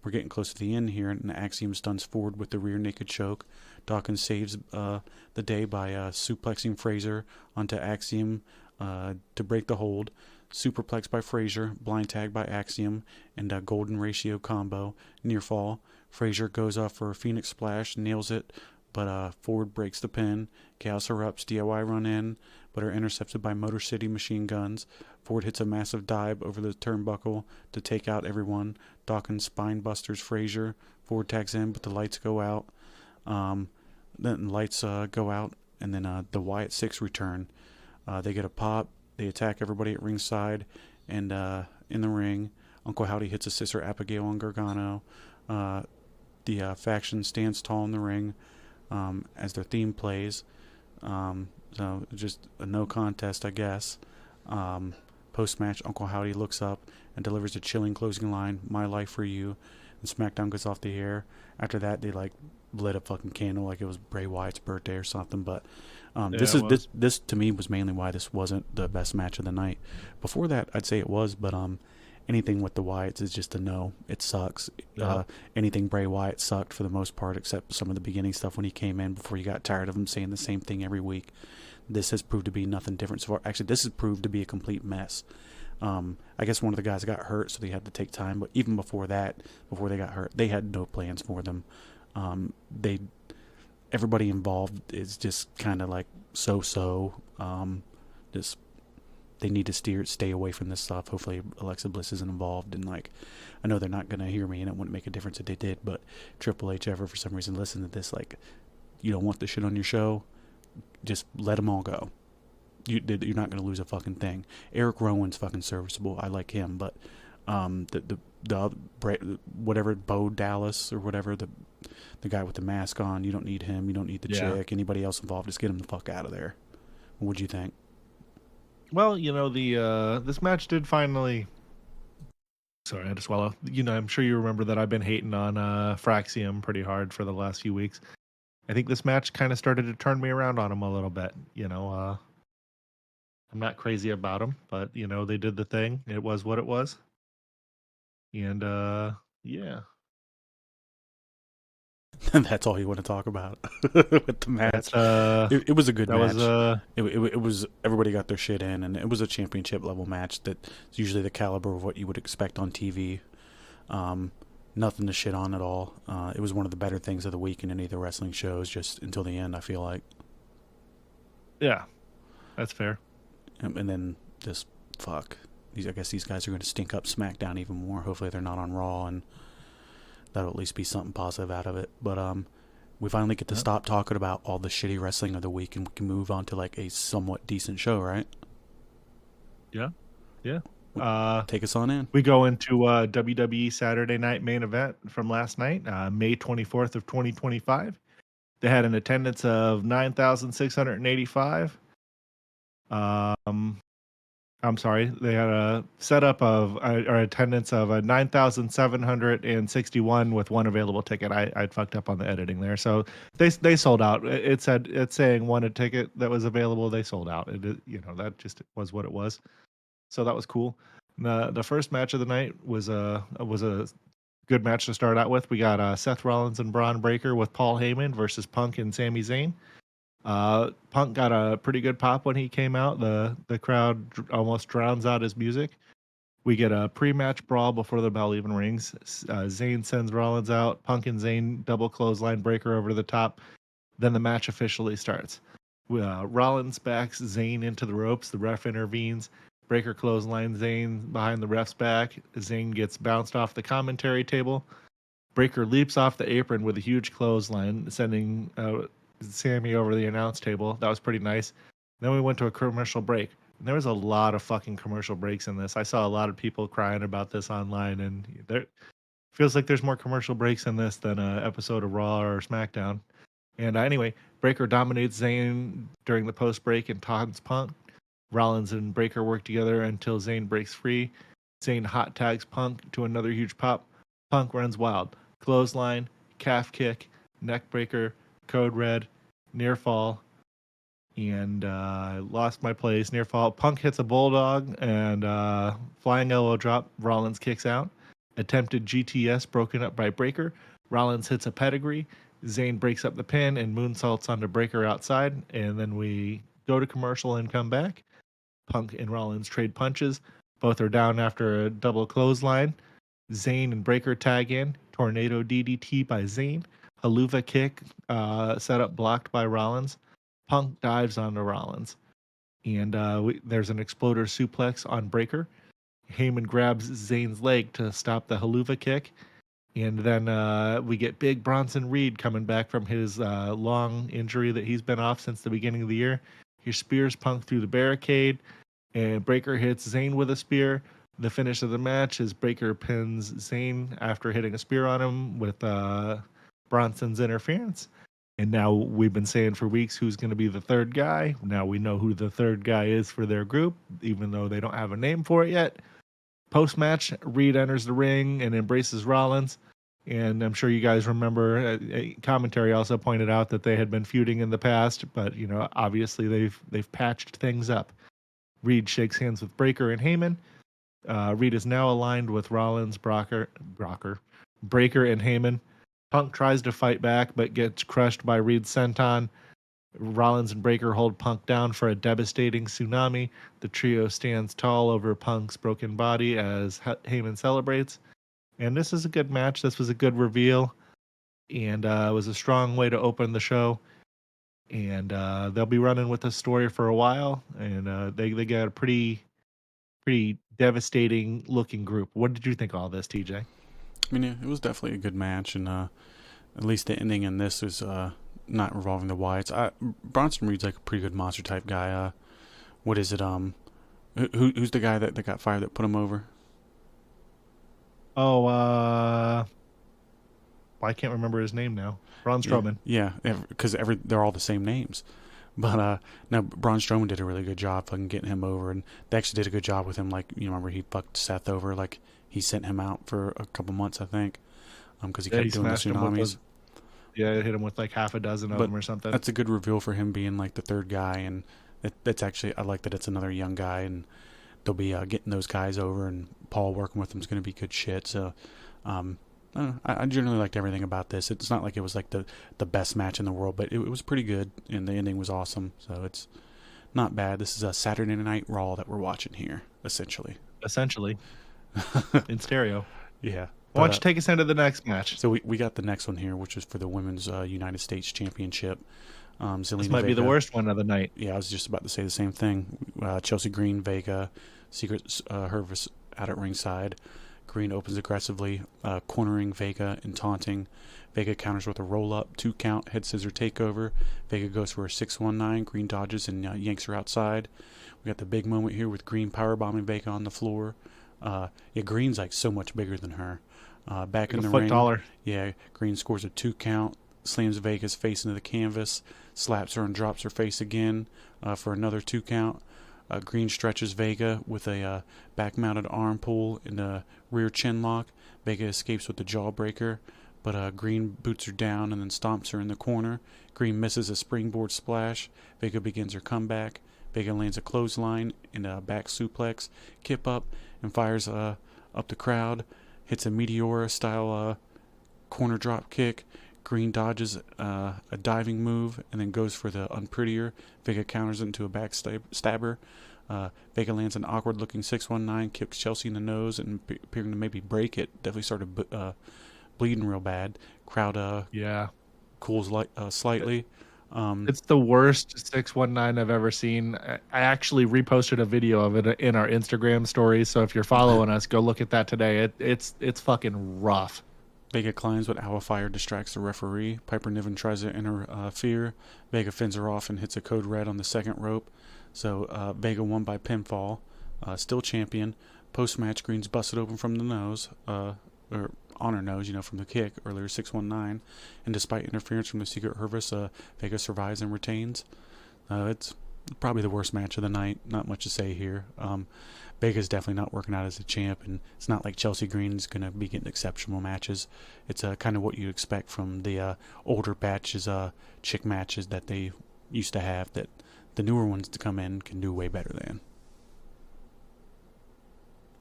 We're getting close to the end here, and Axiom stuns Ford with the rear naked choke. Dawkins saves the day by suplexing Frazier onto Axiom to break the hold. Superplex by Frazier, blind tag by Axiom, and a golden ratio combo near fall. Frazier goes off for a Phoenix Splash, nails it, but Ford breaks the pin. Chaos erupts, DIY run in, but are intercepted by Motor City machine guns. Ford hits a massive dive over the turnbuckle to take out everyone. Dawkins spine busters Frazier. Ford tags in, but the lights go out. Then lights go out, and then the Wyatt Six return. They get a pop. They attack everybody at ringside, and in the ring, Uncle Howdy hits a Sister Abigail on Gargano. The faction stands tall in the ring as their theme plays. So just a no contest, I guess. Post-match, Uncle Howdy looks up and delivers a chilling closing line, "My life for you," and SmackDown goes off the air. After that, they lit a fucking candle like it was Bray Wyatt's birthday or something, but this to me was mainly why this wasn't the best match of the night. Before that, I'd say it was, but anything with the Wyatts is just a no. It sucks. Anything Bray Wyatt sucked for the most part, except some of the beginning stuff when he came in before you got tired of him saying the same thing every week. This has proved to be nothing different so far. Actually, this has proved to be a complete mess. I guess one of the guys got hurt, so they had to take time. But even before that, before they got hurt, they had no plans for them. Everybody involved is just kind of like so. Just they need to stay away from this stuff. Hopefully, Alexa Bliss isn't involved. And I know they're not gonna hear me, and it wouldn't make a difference if they did. But Triple H ever for some reason listen to this, you don't want this shit on your show, just let them all go. You're not gonna lose a fucking thing. Eric Rowan's fucking serviceable. I like him, but whatever Bo Dallas or whatever the guy with the mask on, you don't need him. You don't need the chick. Anybody else involved, just get him the fuck out of there. What'd you think? Well, this match did finally. Sorry, I had to swallow. I'm sure you remember that I've been hating on Fraxium pretty hard for the last few weeks. I think this match kind of started to turn me around on him a little bit. I'm not crazy about him, but they did the thing. It was what it was. And yeah. That's all you want to talk about with the match. It was a good match. It was everybody got their shit in, and it was a championship level match that's usually the caliber of what you would expect on TV. Nothing to shit on at all. It was one of the better things of the week in any of the wrestling shows, just until the end, I feel like. Yeah, that's fair. And then just fuck. I guess these guys are going to stink up SmackDown even more. Hopefully they're not on Raw, and that'll at least be something positive out of it. But we finally get to stop talking about all the shitty wrestling of the week, and we can move on to a somewhat decent show, right? Yeah. Take us on in. We go into WWE Saturday Night Main Event from last night, May 24th of 2025. They had an attendance of 9,685. I'm sorry, they had a setup of or attendance of 9,761 with one available ticket. I fucked up on the editing there, so they sold out. It's saying one a ticket that was available. They sold out. That just was what it was. So that was cool. The first match of the night was a good match to start out with. We got Seth Rollins and Braun Breaker with Paul Heyman versus Punk and Sami Zayn. Punk got a pretty good pop when he came out. The crowd almost drowns out his music. We get a pre-match brawl before the bell even rings. Zayn sends Rollins out. Punk and Zayn double clothesline breaker over the top. Then the match officially starts. Rollins backs Zayn into the ropes. The ref intervenes. Breaker clothesline Zayn behind the ref's back. Zayn gets bounced off the commentary table. Breaker leaps off the apron with a huge clothesline, sending Sammy over the announce table. That was pretty nice. Then we went to a commercial break. There was a lot of fucking commercial breaks in this. I saw a lot of people crying about this online, and there feels like there's more commercial breaks in this than an episode of Raw or SmackDown. And anyway, Breaker dominates Zayn during the post break and taunts Punk. Rollins and Breaker work together until Zayn breaks free. Zayn hot tags Punk to another huge pop. Punk runs wild. Clothesline, calf kick, neck breaker, code red, near fall, and lost my place. Near fall. Punk hits a bulldog and flying elbow drop. Rollins kicks out. Attempted GTS broken up by Breaker. Rollins hits a pedigree. Zayn breaks up the pin and moonsaults onto Breaker outside. And then we go to commercial and come back. Punk and Rollins trade punches. Both are down after a double clothesline. Zayn and Breaker tag in. Tornado DDT by Zayn. Haluva kick set up blocked by Rollins. Punk dives onto Rollins. And there's an exploder suplex on Breaker. Heyman grabs Zayn's leg to stop the Haluva kick. And then we get Big Bronson Reed coming back from his long injury that he's been off since the beginning of the year. He spears Punk through the barricade. And Breaker hits Zayn with a spear. The finish of the match is Breaker pins Zayn after hitting a spear on him with Bronson's interference. And now we've been saying for weeks who's going to be the third guy. Now we know who the third guy is for their group, even though they don't have a name for it yet. Post-match, Reed enters the ring and embraces Rollins. And I'm sure you guys remember, commentary also pointed out that they had been feuding in the past, but obviously they've patched things up. Reed shakes hands with Breaker and Heyman. Reed is now aligned with Rollins, Breaker, and Heyman. Punk tries to fight back, but gets crushed by Reed's senton. Rollins and Breaker hold Punk down for a devastating tsunami. The trio stands tall over Punk's broken body as Heyman celebrates. And this is a good match. This was a good reveal. And it was a strong way to open the show. And they'll be running with this story for a while. And they got a pretty devastating looking group. What did you think of all this, TJ? I mean, it was definitely a good match, and at least the ending in this was not revolving the Wyatts. Bronson Reed's like a pretty good monster type guy. What is it? Who's the guy that got fired that put him over? Oh, I can't remember his name now. Braun Strowman. Yeah, because they're all the same names. But no, Braun Strowman did a really good job fucking getting him over, and they actually did a good job with him. Like, remember he fucked Seth over, like he sent him out for a couple months, I think, because he kept doing the tsunamis. Hit him with like half a dozen of them or something. That's a good reveal for him being like the third guy, and that's actually, I like that it's another young guy, and they'll be getting those guys over, and Paul working with them is going to be good shit. So, I generally liked everything about this. It's not like it was like the best match in the world, but it was pretty good, and the ending was awesome. So it's not bad. This is a Saturday Night Raw that we're watching here, essentially. In stereo. Yeah. Why don't you take us into the next match? So we got the next one here, which is for the Women's United States Championship. Zelina this might Vega, be the worst one of the night. Yeah, I was just about to say the same thing. Chelsea Green, Vega, Secret Hervis out at ringside. Green opens aggressively, cornering Vega and taunting. Vega counters with a roll-up, 2 count, head scissor takeover. Vega goes for a 619. Green dodges and yanks her outside. We got the big moment here with Green powerbombing Vega on the floor. Green's like so much bigger than her. Back in the ring. Taller. Yeah, Green scores a 2 count, slams Vega's face into the canvas, slaps her and drops her face again for another 2 count. Green stretches Vega with a back-mounted arm pull and a rear chin lock. Vega escapes with the jawbreaker, but Green boots her down and then stomps her in the corner. Green misses a springboard splash. Vega begins her comeback. Vega lands a clothesline and a back suplex, kip up, and fires up the crowd. Hits a Meteora-style corner drop kick. Green dodges a diving move and then goes for the unprettier. Vega counters into a backstabber. Vega lands an awkward-looking 619, kicks Chelsea in the nose and appearing to maybe break it. Definitely started bleeding real bad. Crowd cools slightly. It's the worst 619 I've ever seen. I actually reposted a video of it in our Instagram stories, so if you're following us, go look at that today. It's fucking rough. Vega climbs, but Qualifier distracts the referee. Piper Niven tries to interfere. Vega fends her off and hits a code red on the second rope. So Vega won by pinfall. Still champion. Post-match, Green's busted open from the nose, or on her nose, from the kick earlier, 619. And despite interference from the Secret Service, Vega survives and retains. It's probably the worst match of the night. Not much to say here. Vega's definitely not working out as a champ, and it's not like Chelsea Green's going to be getting exceptional matches. It's kind of what you expect from the older batches, chick matches that they used to have, that the newer ones to come in can do way better than.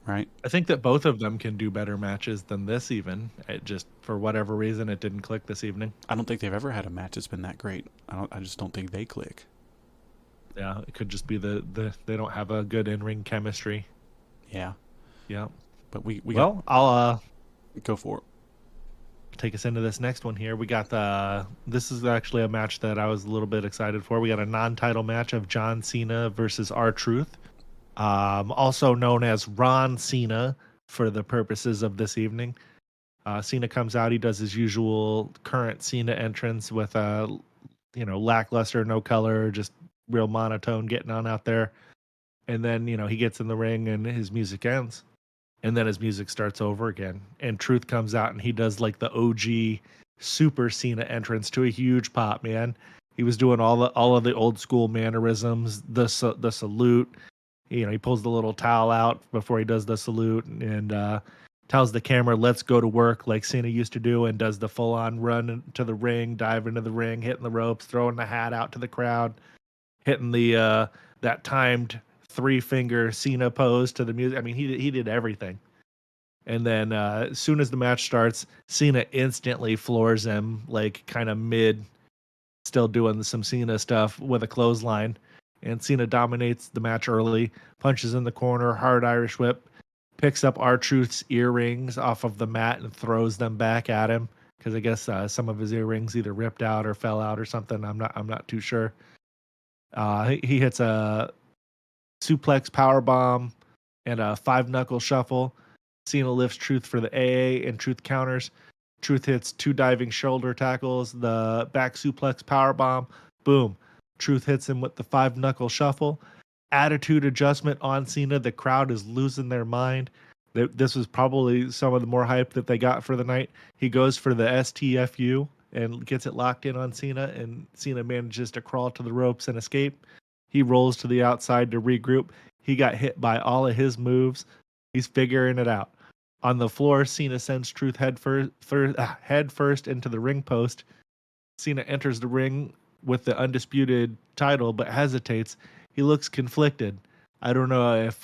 Right? I think that both of them can do better matches than this even. It just, for whatever reason, it didn't click this evening. I don't think they've ever had a match that's been that great. I just don't think they click. Yeah, it could just be they don't have a good in-ring chemistry. Yeah. But I'll go for it. Take us into this next one here. We got this is actually a match that I was a little bit excited for. We got a non-title match of John Cena versus R-Truth, also known as Ron Cena for the purposes of this evening. Cena comes out. He does his usual current Cena entrance with lackluster, no color, just real monotone, getting on out there. And then, he gets in the ring and his music ends. And then his music starts over again. And Truth comes out and he does like the OG Super Cena entrance to a huge pop, man. He was doing all of the old school mannerisms, the salute. He pulls the little towel out before he does the salute and tells the camera, "Let's go to work," like Cena used to do, and does the full-on run to the ring, dive into the ring, hitting the ropes, throwing the hat out to the crowd, hitting the that timed 3-finger Cena pose to the music. I mean, he did everything. And then as soon as the match starts, Cena instantly floors him, like kind of mid, still doing some Cena stuff with a clothesline. And Cena dominates the match early, punches in the corner, hard Irish whip, picks up R-Truth's earrings off of the mat and throws them back at him, because I guess some of his earrings either ripped out or fell out or something. I'm not too sure. He hits a suplex powerbomb and a 5-knuckle shuffle. Cena lifts Truth for the AA and Truth counters. Truth hits 2 diving shoulder tackles, the back suplex powerbomb. Boom. Truth hits him with the 5-knuckle shuffle. Attitude adjustment on Cena. The crowd is losing their mind. This was probably some of the more hype that they got for the night. He goes for the STFU and gets it locked in on Cena, and Cena manages to crawl to the ropes and escape. He rolls to the outside to regroup. He got hit by all of his moves. He's figuring it out. On the floor, Cena sends Truth head first into the ring post. Cena enters the ring with the undisputed title, but hesitates. He looks conflicted. I don't know if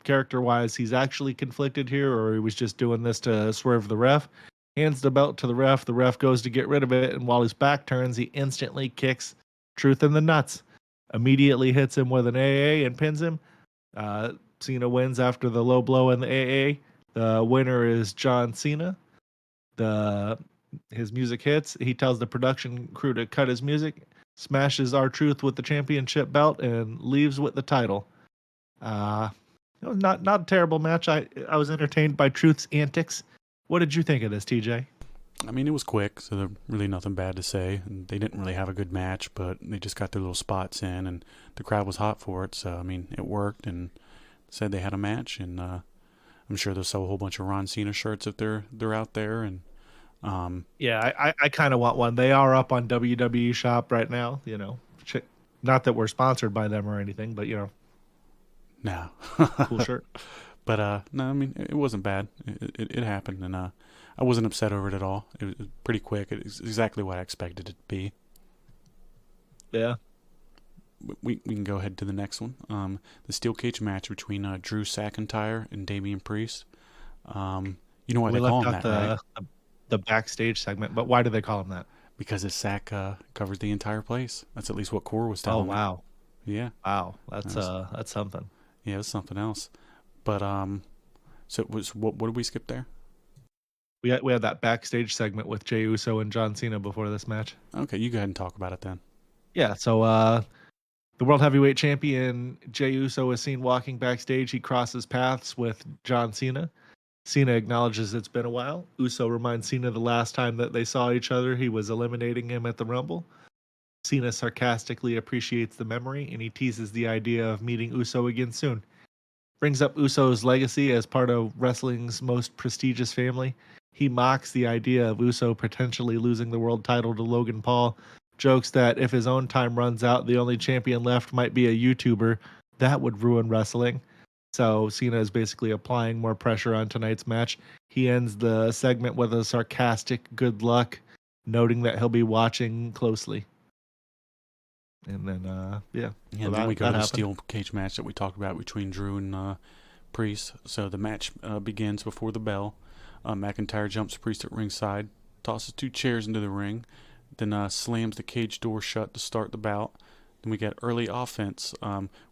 character-wise he's actually conflicted here, or he was just doing this to swerve the ref. Hands the belt to the ref. The ref goes to get rid of it, and while his back turns, he instantly kicks Truth in the nuts. Immediately hits him with an AA and pins him. Cena wins after the low blow in the AA. The winner is John Cena. His music hits. He tells the production crew to cut his music, smashes R-Truth with the championship belt, and leaves with the title. Not a terrible match. I was entertained by Truth's antics. What did you think of this, TJ? I mean, it was quick, so there's really nothing bad to say. And they didn't really have a good match, but they just got their little spots in, and the crowd was hot for it. So, I mean, it worked, and said they had a match, and I'm sure they'll sell a whole bunch of Ron Cena shirts if they're out there. And yeah, I kind of want one. They are up on WWE Shop right now. Not that we're sponsored by them or anything, but No. Cool shirt. But no, I mean it wasn't bad. It happened, and I wasn't upset over it at all. It was pretty quick. It's exactly what I expected it to be. Yeah. We can go ahead to the next one. The steel cage match between Drew McIntyre and Damian Priest. You know why they call him that, right? The backstage segment, but why do they call him that? Because his sack covers the entire place. That's at least what Core was telling me. Oh wow. Yeah. Wow. That's something. Yeah, it's something else. But so it was what did we skip there? We had that backstage segment with Jey Uso and John Cena before this match. Okay, you go ahead and talk about it then. Yeah, so the World Heavyweight Champion Jey Uso is seen walking backstage. He crosses paths with John Cena. Cena acknowledges it's been a while. Uso reminds Cena the last time that they saw each other, he was eliminating him at the Rumble. Cena sarcastically appreciates the memory, and he teases the idea of meeting Uso again soon. Brings up Uso's legacy as part of wrestling's most prestigious family. He mocks the idea of Uso potentially losing the world title to Logan Paul. Jokes that if his own time runs out, the only champion left might be a YouTuber. That would ruin wrestling. So Cena is basically applying more pressure on tonight's match. He ends the segment with a sarcastic good luck, noting that he'll be watching closely. And then, yeah. So then we go to the steel cage match that we talked about between Drew and Priest. So the match begins before the bell. McIntyre jumps Priest at ringside, tosses 2 chairs into the ring, then slams the cage door shut to start the bout. Then we get early offense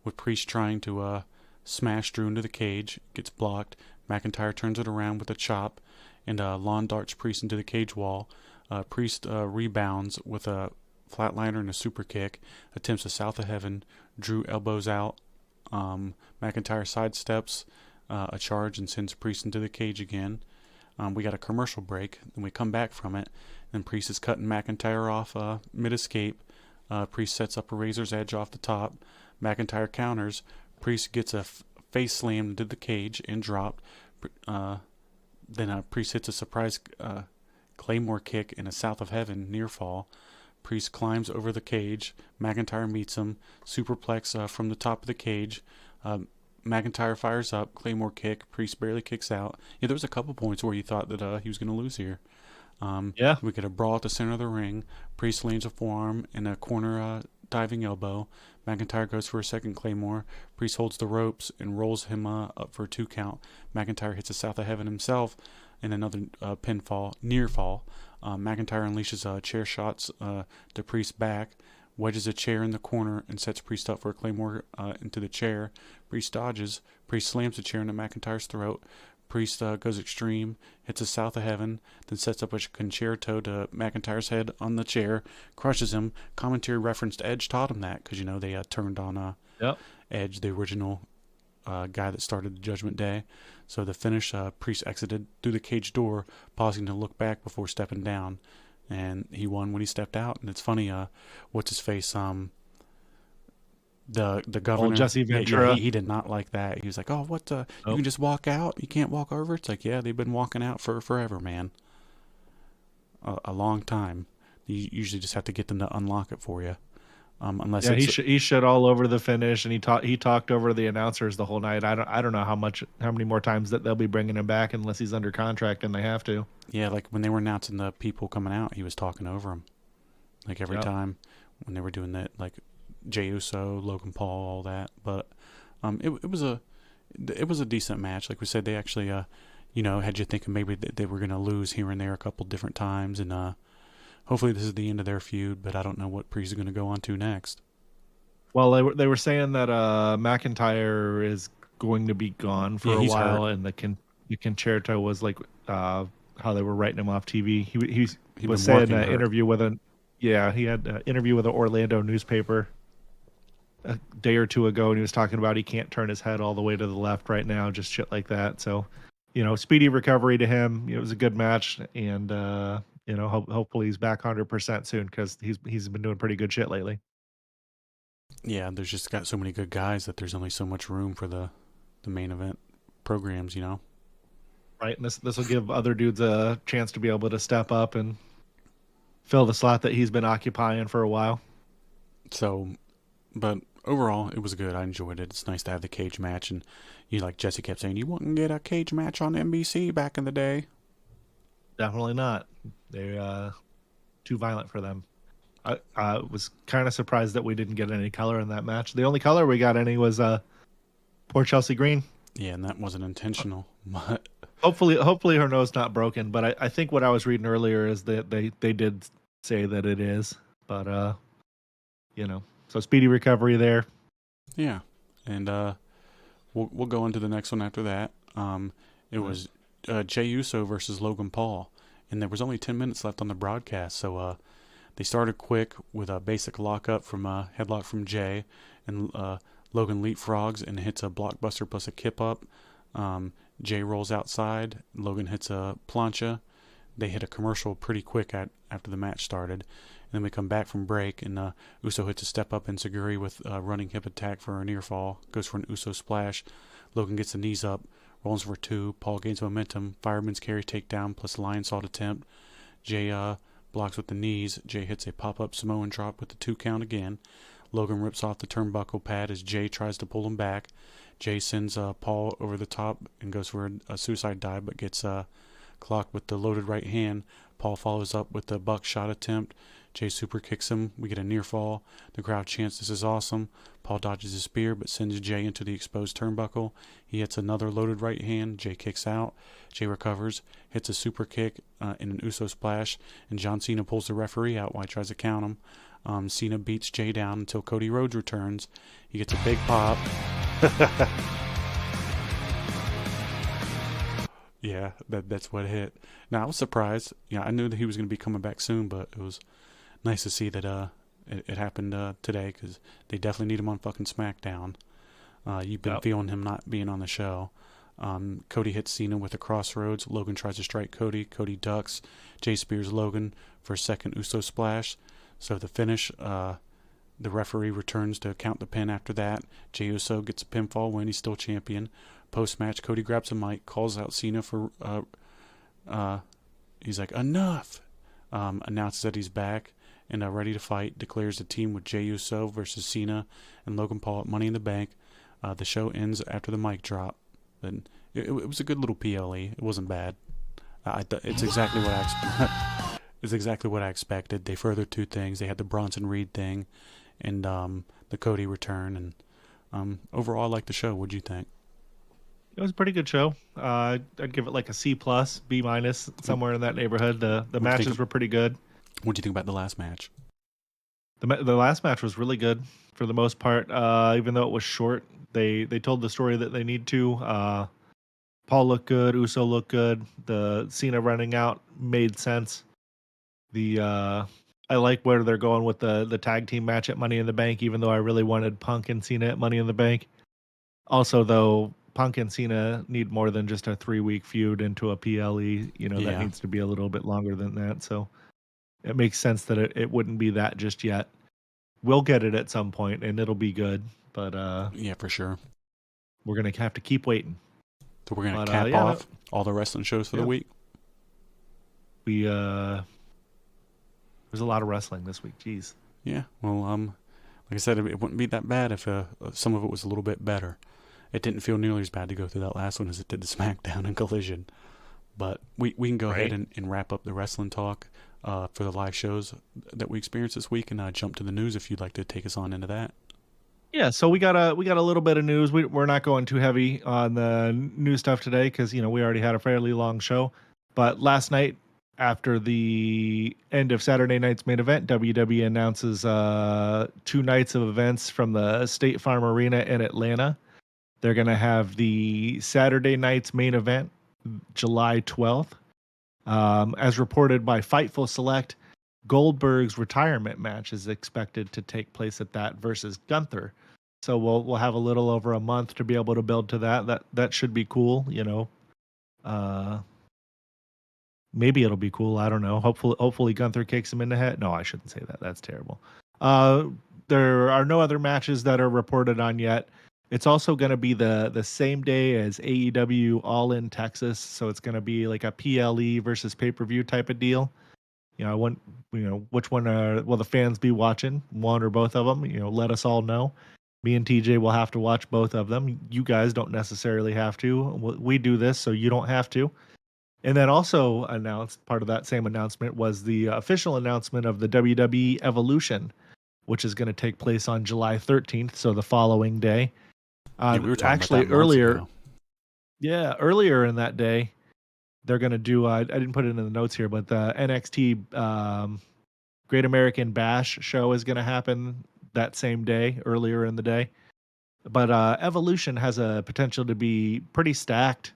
with Priest trying to smash Drew into the cage, gets blocked. McIntyre turns it around with a chop, and lawn darts Priest into the cage wall. Priest rebounds with a flatliner and a super kick, attempts a South of Heaven. Drew elbows out. McIntyre sidesteps a charge and sends Priest into the cage again. We got a commercial break, then we come back from it, and Priest is cutting McIntyre off mid-escape. Priest sets up a razor's edge off the top. McIntyre counters. Priest gets a face slammed into the cage and dropped. Then Priest hits a surprise Claymore kick and a South of Heaven near fall. Priest climbs over the cage. McIntyre meets him. Superplex from the top of the cage. McIntyre fires up. Claymore kick. Priest barely kicks out. Yeah, there was a couple points where you thought that he was going to lose here. Yeah. We get a brawl at the center of the ring. Priest lands a forearm and a corner diving elbow. McIntyre goes for a second Claymore. Priest holds the ropes and rolls him up for a 2 count. McIntyre hits a South of Heaven himself and another pinfall, near fall. McIntyre unleashes chair shots to Priest's back, wedges a chair in the corner, and sets Priest up for a Claymore into the chair. Priest dodges. Priest slams the chair into McIntyre's throat. Priest goes extreme, hits a South of Heaven, then sets up a concerto to McIntyre's head on the chair, crushes him. Commentary referenced Edge taught him that because, they turned on Edge, the original guy that started the Judgment Day. So the finish, Priest exited through the cage door, pausing to look back before stepping down. And he won when he stepped out. And it's funny, what's his face? The governor, old Jesse Ventura. Yeah, he did not like that. He was like, "Oh, what? You can just walk out. You can't walk over." It's like, yeah, they've been walking out for forever, man. A long time. You usually just have to get them to unlock it for you. Unless he shit all over the finish, and he talked over the announcers the whole night. I don't know how many more times that they'll be bringing him back unless he's under contract and they have to. Yeah, like when they were announcing the people coming out, he was talking over them. Like every time when they were doing that, like Jey Uso, Logan Paul, all that. But it was a decent match. Like we said, they actually had you thinking maybe they were going to lose here and there a couple different times, and hopefully this is the end of their feud. But I don't know what Priest is going to go on to next. Well, they were saying that McIntyre is going to be gone for a while, hurt. And the concerto was like how they were writing him off TV. He was saying an interview with he had an interview with an Orlando newspaper a day or two ago, and he was talking about he can't turn his head all the way to the left right now, just shit like that. So, speedy recovery to him. It was a good match, and hopefully he's back 100% soon because he's been doing pretty good shit lately. Yeah, there's just got so many good guys that there's only so much room for the main event programs, Right, and this will give other dudes a chance to be able to step up and fill the slot that he's been occupying for a while. So, but overall, it was good. I enjoyed it. It's nice to have the cage match, and like Jesse kept saying, you wouldn't get a cage match on NBC back in the day. Definitely not. They're too violent for them. I was kind of surprised that we didn't get any color in that match. The only color we got any was poor Chelsea Green. Yeah, and that wasn't intentional. But hopefully her nose not broken. But I think what I was reading earlier is that they did say that it is. But so speedy recovery there. Yeah, and we'll go into the next one after that. It was Jey Uso versus Logan Paul, and there was only 10 minutes left on the broadcast, so they started quick with a basic lockup from headlock from Jey, and Logan leapfrogs and hits a blockbuster plus a kip up. Jey rolls outside. Logan hits a plancha. They hit a commercial pretty quick after the match started. And then we come back from break, and Uso hits a step up enziguri with a running hip attack for a near fall. Goes for an Uso splash. Logan gets the knees up. Rolls for 2. Paul gains momentum. Fireman's carry takedown plus lion salt attempt. Jey blocks with the knees. Jey hits a pop-up Samoan drop with the 2 count again. Logan rips off the turnbuckle pad as Jey tries to pull him back. Jey sends Paul over the top and goes for a suicide dive, but gets clocked with the loaded right hand. Paul follows up with the buckshot attempt. Jey super kicks him. We get a near fall. The crowd chants, "This is awesome." Paul dodges his spear, but sends Jey into the exposed turnbuckle. He hits another loaded right hand. Jey kicks out. Jey recovers, hits a super kick in an Uso splash, and John Cena pulls the referee out while he tries to count him. Cena beats Jey down until Cody Rhodes returns. He gets a big pop. Yeah, that's what hit. Now, I was surprised. I knew that he was going to be coming back soon, but it was nice to see that it happened today, because they definitely need him on fucking SmackDown. You've been feeling him not being on the show. Cody hits Cena with a crossroads. Logan tries to strike Cody. Cody ducks. Jey spears Logan for a second Uso splash. So the finish, the referee returns to count the pin after that. Jey Uso gets a pinfall win. He's still champion. Post-match, Cody grabs a mic, calls out Cena for, he's like, enough! Announces that he's back and ready to fight. Declares a team with Jey Uso versus Cena and Logan Paul at Money in the Bank. The show ends after the mic drop. And it was a good little PLE. It wasn't bad. It's exactly what I expected. They furthered 2 things. They had the Bronson Reed thing and the Cody return. And overall, I liked the show. What'd you think? It was a pretty good show. I'd give it like a C+, B-, somewhere in that neighborhood. The matches were pretty good. What do you think about the last match? The last match was really good for the most part. Even though it was short, they told the story that they need to. Paul looked good. Uso looked good. The Cena running out made sense. I like where they're going with the tag team match at Money in the Bank, even though I really wanted Punk and Cena at Money in the Bank. Also, though, Punk and Cena need more than just a 3-week feud into a PLE. That needs to be a little bit longer than that. So it makes sense that it wouldn't be that just yet. We'll get it at some point, and it'll be good. But yeah, for sure. We're going to have to keep waiting. So we're going to cap off all the wrestling shows for the week? There's a lot of wrestling this week. Jeez. Yeah. Well, like I said, it wouldn't be that bad if some of it was a little bit better. It didn't feel nearly as bad to go through that last one as it did the SmackDown and Collision. But we can go ahead and wrap up the wrestling talk for the live shows that we experienced this week, and jump to the news if you'd like to take us on into that. Yeah, so we got a little bit of news. We're not going too heavy on the news stuff today because we already had a fairly long show. But last night, after the end of Saturday night's main event, WWE announces 2 nights of events from the State Farm Arena in Atlanta. They're going to have the Saturday night's main event, July 12th. As reported by Fightful Select, Goldberg's retirement match is expected to take place at that versus Gunther. So we'll have a little over a month to be able to build to that. That should be cool, maybe it'll be cool. I don't know. Hopefully Gunther kicks him in the head. No, I shouldn't say that. That's terrible. There are no other matches that are reported on yet. It's also going to be the same day as AEW All In Texas, so it's going to be like a PLE versus pay-per-view type of deal. Which one will the fans be watching? One or both of them? Let us all know. Me and TJ will have to watch both of them. You guys don't necessarily have to. We do this, so you don't have to. And then also announced, part of that same announcement was the official announcement of the WWE Evolution, which is going to take place on July 13th, so the following day. We were talking actually, about that earlier, ago. Yeah, earlier in that day, they're going to do, I didn't put it in the notes here, but the NXT Great American Bash show is going to happen that same day, earlier in the day. But Evolution has a potential to be pretty stacked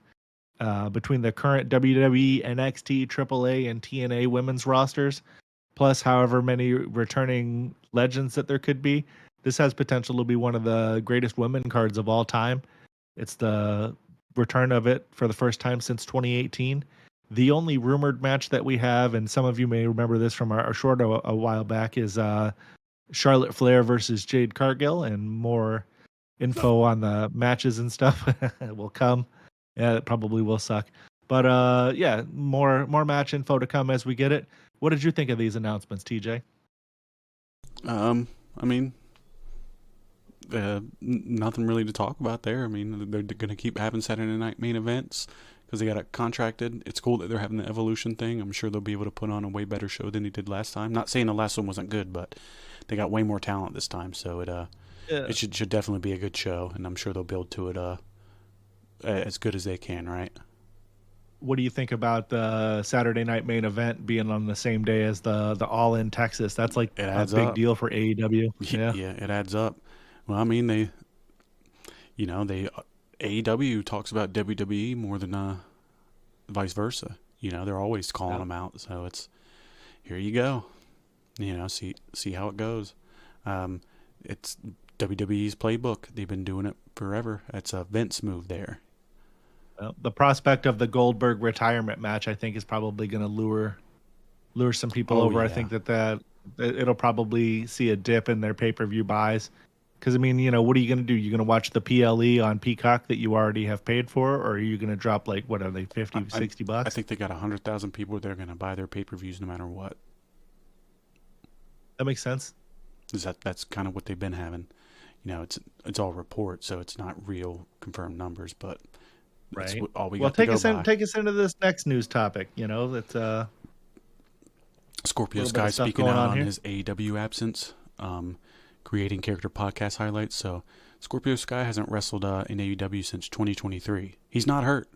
between the current WWE, NXT, AAA, and TNA women's rosters, plus however many returning legends that there could be. This has potential to be one of the greatest women cards of all time. It's the return of it for the first time since 2018. The only rumored match that we have, and some of you may remember this from our short a while back, is Charlotte Flair versus Jade Cargill, and more info on the matches and stuff will come. Yeah, it probably will suck. But yeah, more match info to come as we get it. What did you think of these announcements, TJ? I mean, nothing really to talk about there. I mean, they're going to keep having Saturday night main events because they got it contracted. It's cool that they're having the Evolution thing. I'm sure they'll be able to put on a way better show than they did last time. Not saying the last one wasn't good, but they got way more talent this time, so it should definitely be a good show, and I'm sure they'll build to it as good as they can, right? What do you think about the Saturday night main event being on the same day as the All In Texas? That's like a big deal for AEW. Yeah, it adds up. Well, I mean, AEW talks about WWE more than vice versa. They're always calling them out. So it's, here you go. See how it goes. It's WWE's playbook. They've been doing it forever. It's a Vince move there. Well, the prospect of the Goldberg retirement match, I think, is probably going to lure some people over. Yeah. I think that it'll probably see a dip in their pay-per-view buys. Because, I mean, what are you going to do? You're going to watch the PLE on Peacock that you already have paid for? Or are you going to drop, like, what are they, 50, $60? I think they got 100,000 people that are going to buy their pay-per-views no matter what. That makes sense. That's kind of what they've been having. It's all reports, so it's not real confirmed numbers, but that's right. All we got to go by. Take us into this next news topic. That's Scorpio Sky speaking out on his AEW absence, creating character podcast highlights. So Scorpio Sky hasn't wrestled in AEW since 2023. He's not hurt.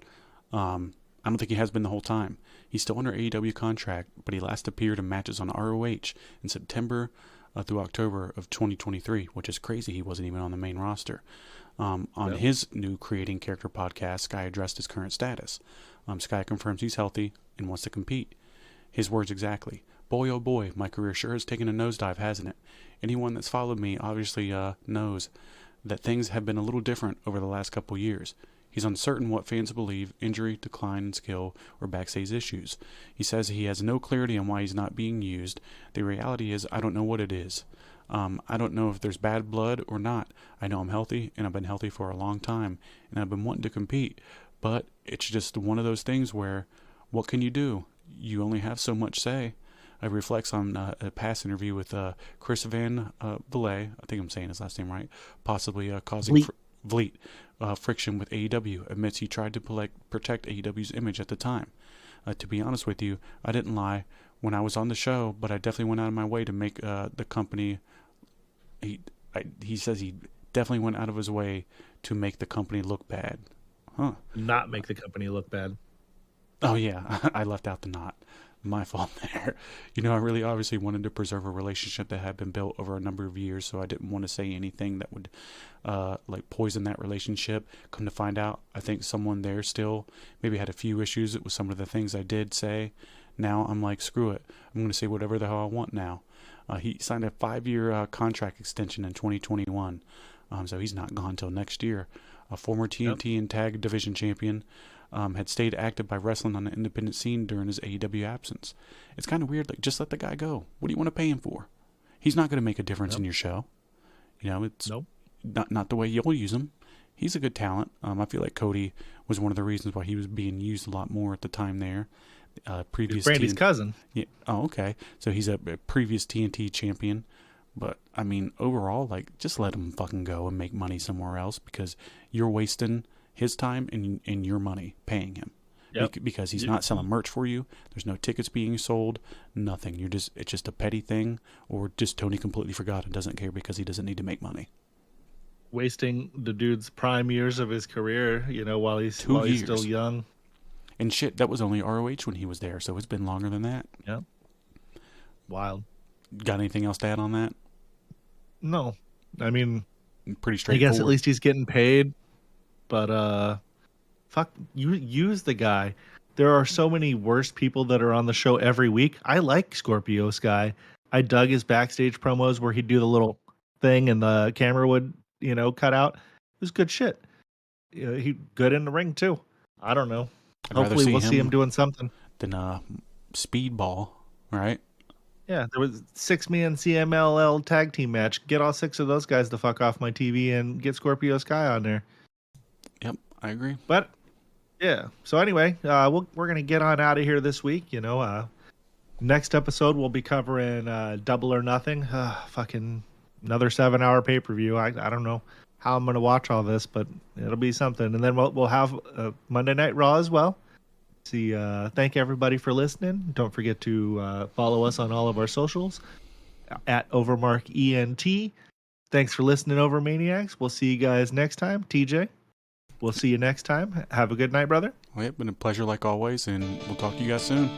I don't think he has been the whole time. He's still under AEW contract, but he last appeared in matches on ROH in September through October of 2023, which is crazy. He wasn't even on the main roster. On his new Creating Character podcast, Sky addressed his current status. Sky confirms he's healthy and wants to compete. His words exactly: "Boy, oh boy, my career sure has taken a nosedive, hasn't it? Anyone that's followed me obviously knows that things have been a little different over the last couple years. He's uncertain what fans believe, injury, decline in skill, or backstage issues. He says he has no clarity on why he's not being used. The reality is, I don't know what it is. I don't know if there's bad blood or not. I know I'm healthy, and I've been healthy for a long time, and I've been wanting to compete. But it's just one of those things where, what can you do? You only have so much say." It reflects on a past interview with Chris Van Vliet, I think I'm saying his last name right, possibly causing Vliet friction with AEW. Admits he tried to protect AEW's image at the time. To be honest with you, I didn't lie when I was on the show, but I definitely went out of my way to make the company. He says he definitely went out of his way to make the company look bad. Huh? Not make the company look bad. Oh yeah, I left out the not. My fault there. I really obviously wanted to preserve a relationship that had been built over a number of years, so I didn't want to say anything that would poison that relationship. Come to find out, I think someone there still maybe had a few issues with some of the things I did say. Now I'm like, screw it. I'm going to say whatever the hell I want now. He signed a 5-year contract extension in 2021, so he's not gone till next year. A former TNT and Tag Division champion, had stayed active by wrestling on the independent scene during his AEW absence. It's kind of weird. Just let the guy go. What do you want to pay him for? He's not going to make a difference in your show. It's not the way you'll use him. He's a good talent. I feel like Cody was one of the reasons why he was being used a lot more at the time there. Previous Brandy's cousin. Yeah. Oh, okay. So he's a previous TNT champion. But I mean, overall, like, just let him fucking go and make money somewhere else, because you're wasting his time and your money paying him. Yep. Because he's not selling merch for you. There's no tickets being sold, nothing. It's just a petty thing, or just Tony completely forgot and doesn't care because he doesn't need to make money. Wasting the dude's prime years of his career, while he's still young. And shit, that was only ROH when he was there, so it's been longer than that. Yeah. Wild. Got anything else to add on that? No. I mean, pretty straightforward. I guess at least he's getting paid, but fuck, you use the guy. There are so many worse people that are on the show every week. I like Scorpio Sky. I dug his backstage promos where he'd do the little thing and the camera would, cut out. It was good shit. He good in the ring too. I don't know. Hopefully we'll see him doing something. Than Speedball, right? Yeah, there was 6-man CMLL tag team match. Get all 6 of those guys the fuck off my TV and get Scorpio Sky on there. Yep, I agree. But yeah, so anyway, we're gonna get on out of here this week. Next episode we'll be covering Double or Nothing. Fucking another 7-hour pay-per-view. I don't know how I'm gonna watch all this, but it'll be something. And then we'll have Monday Night Raw as well. Thank everybody for listening. Don't forget to follow us on all of our socials at OverMark ENT. Thanks for listening, Overmaniacs. We'll see you guys next time. TJ, we'll see you next time. Have a good night, brother. Well, it's been a pleasure like always, and we'll talk to you guys soon.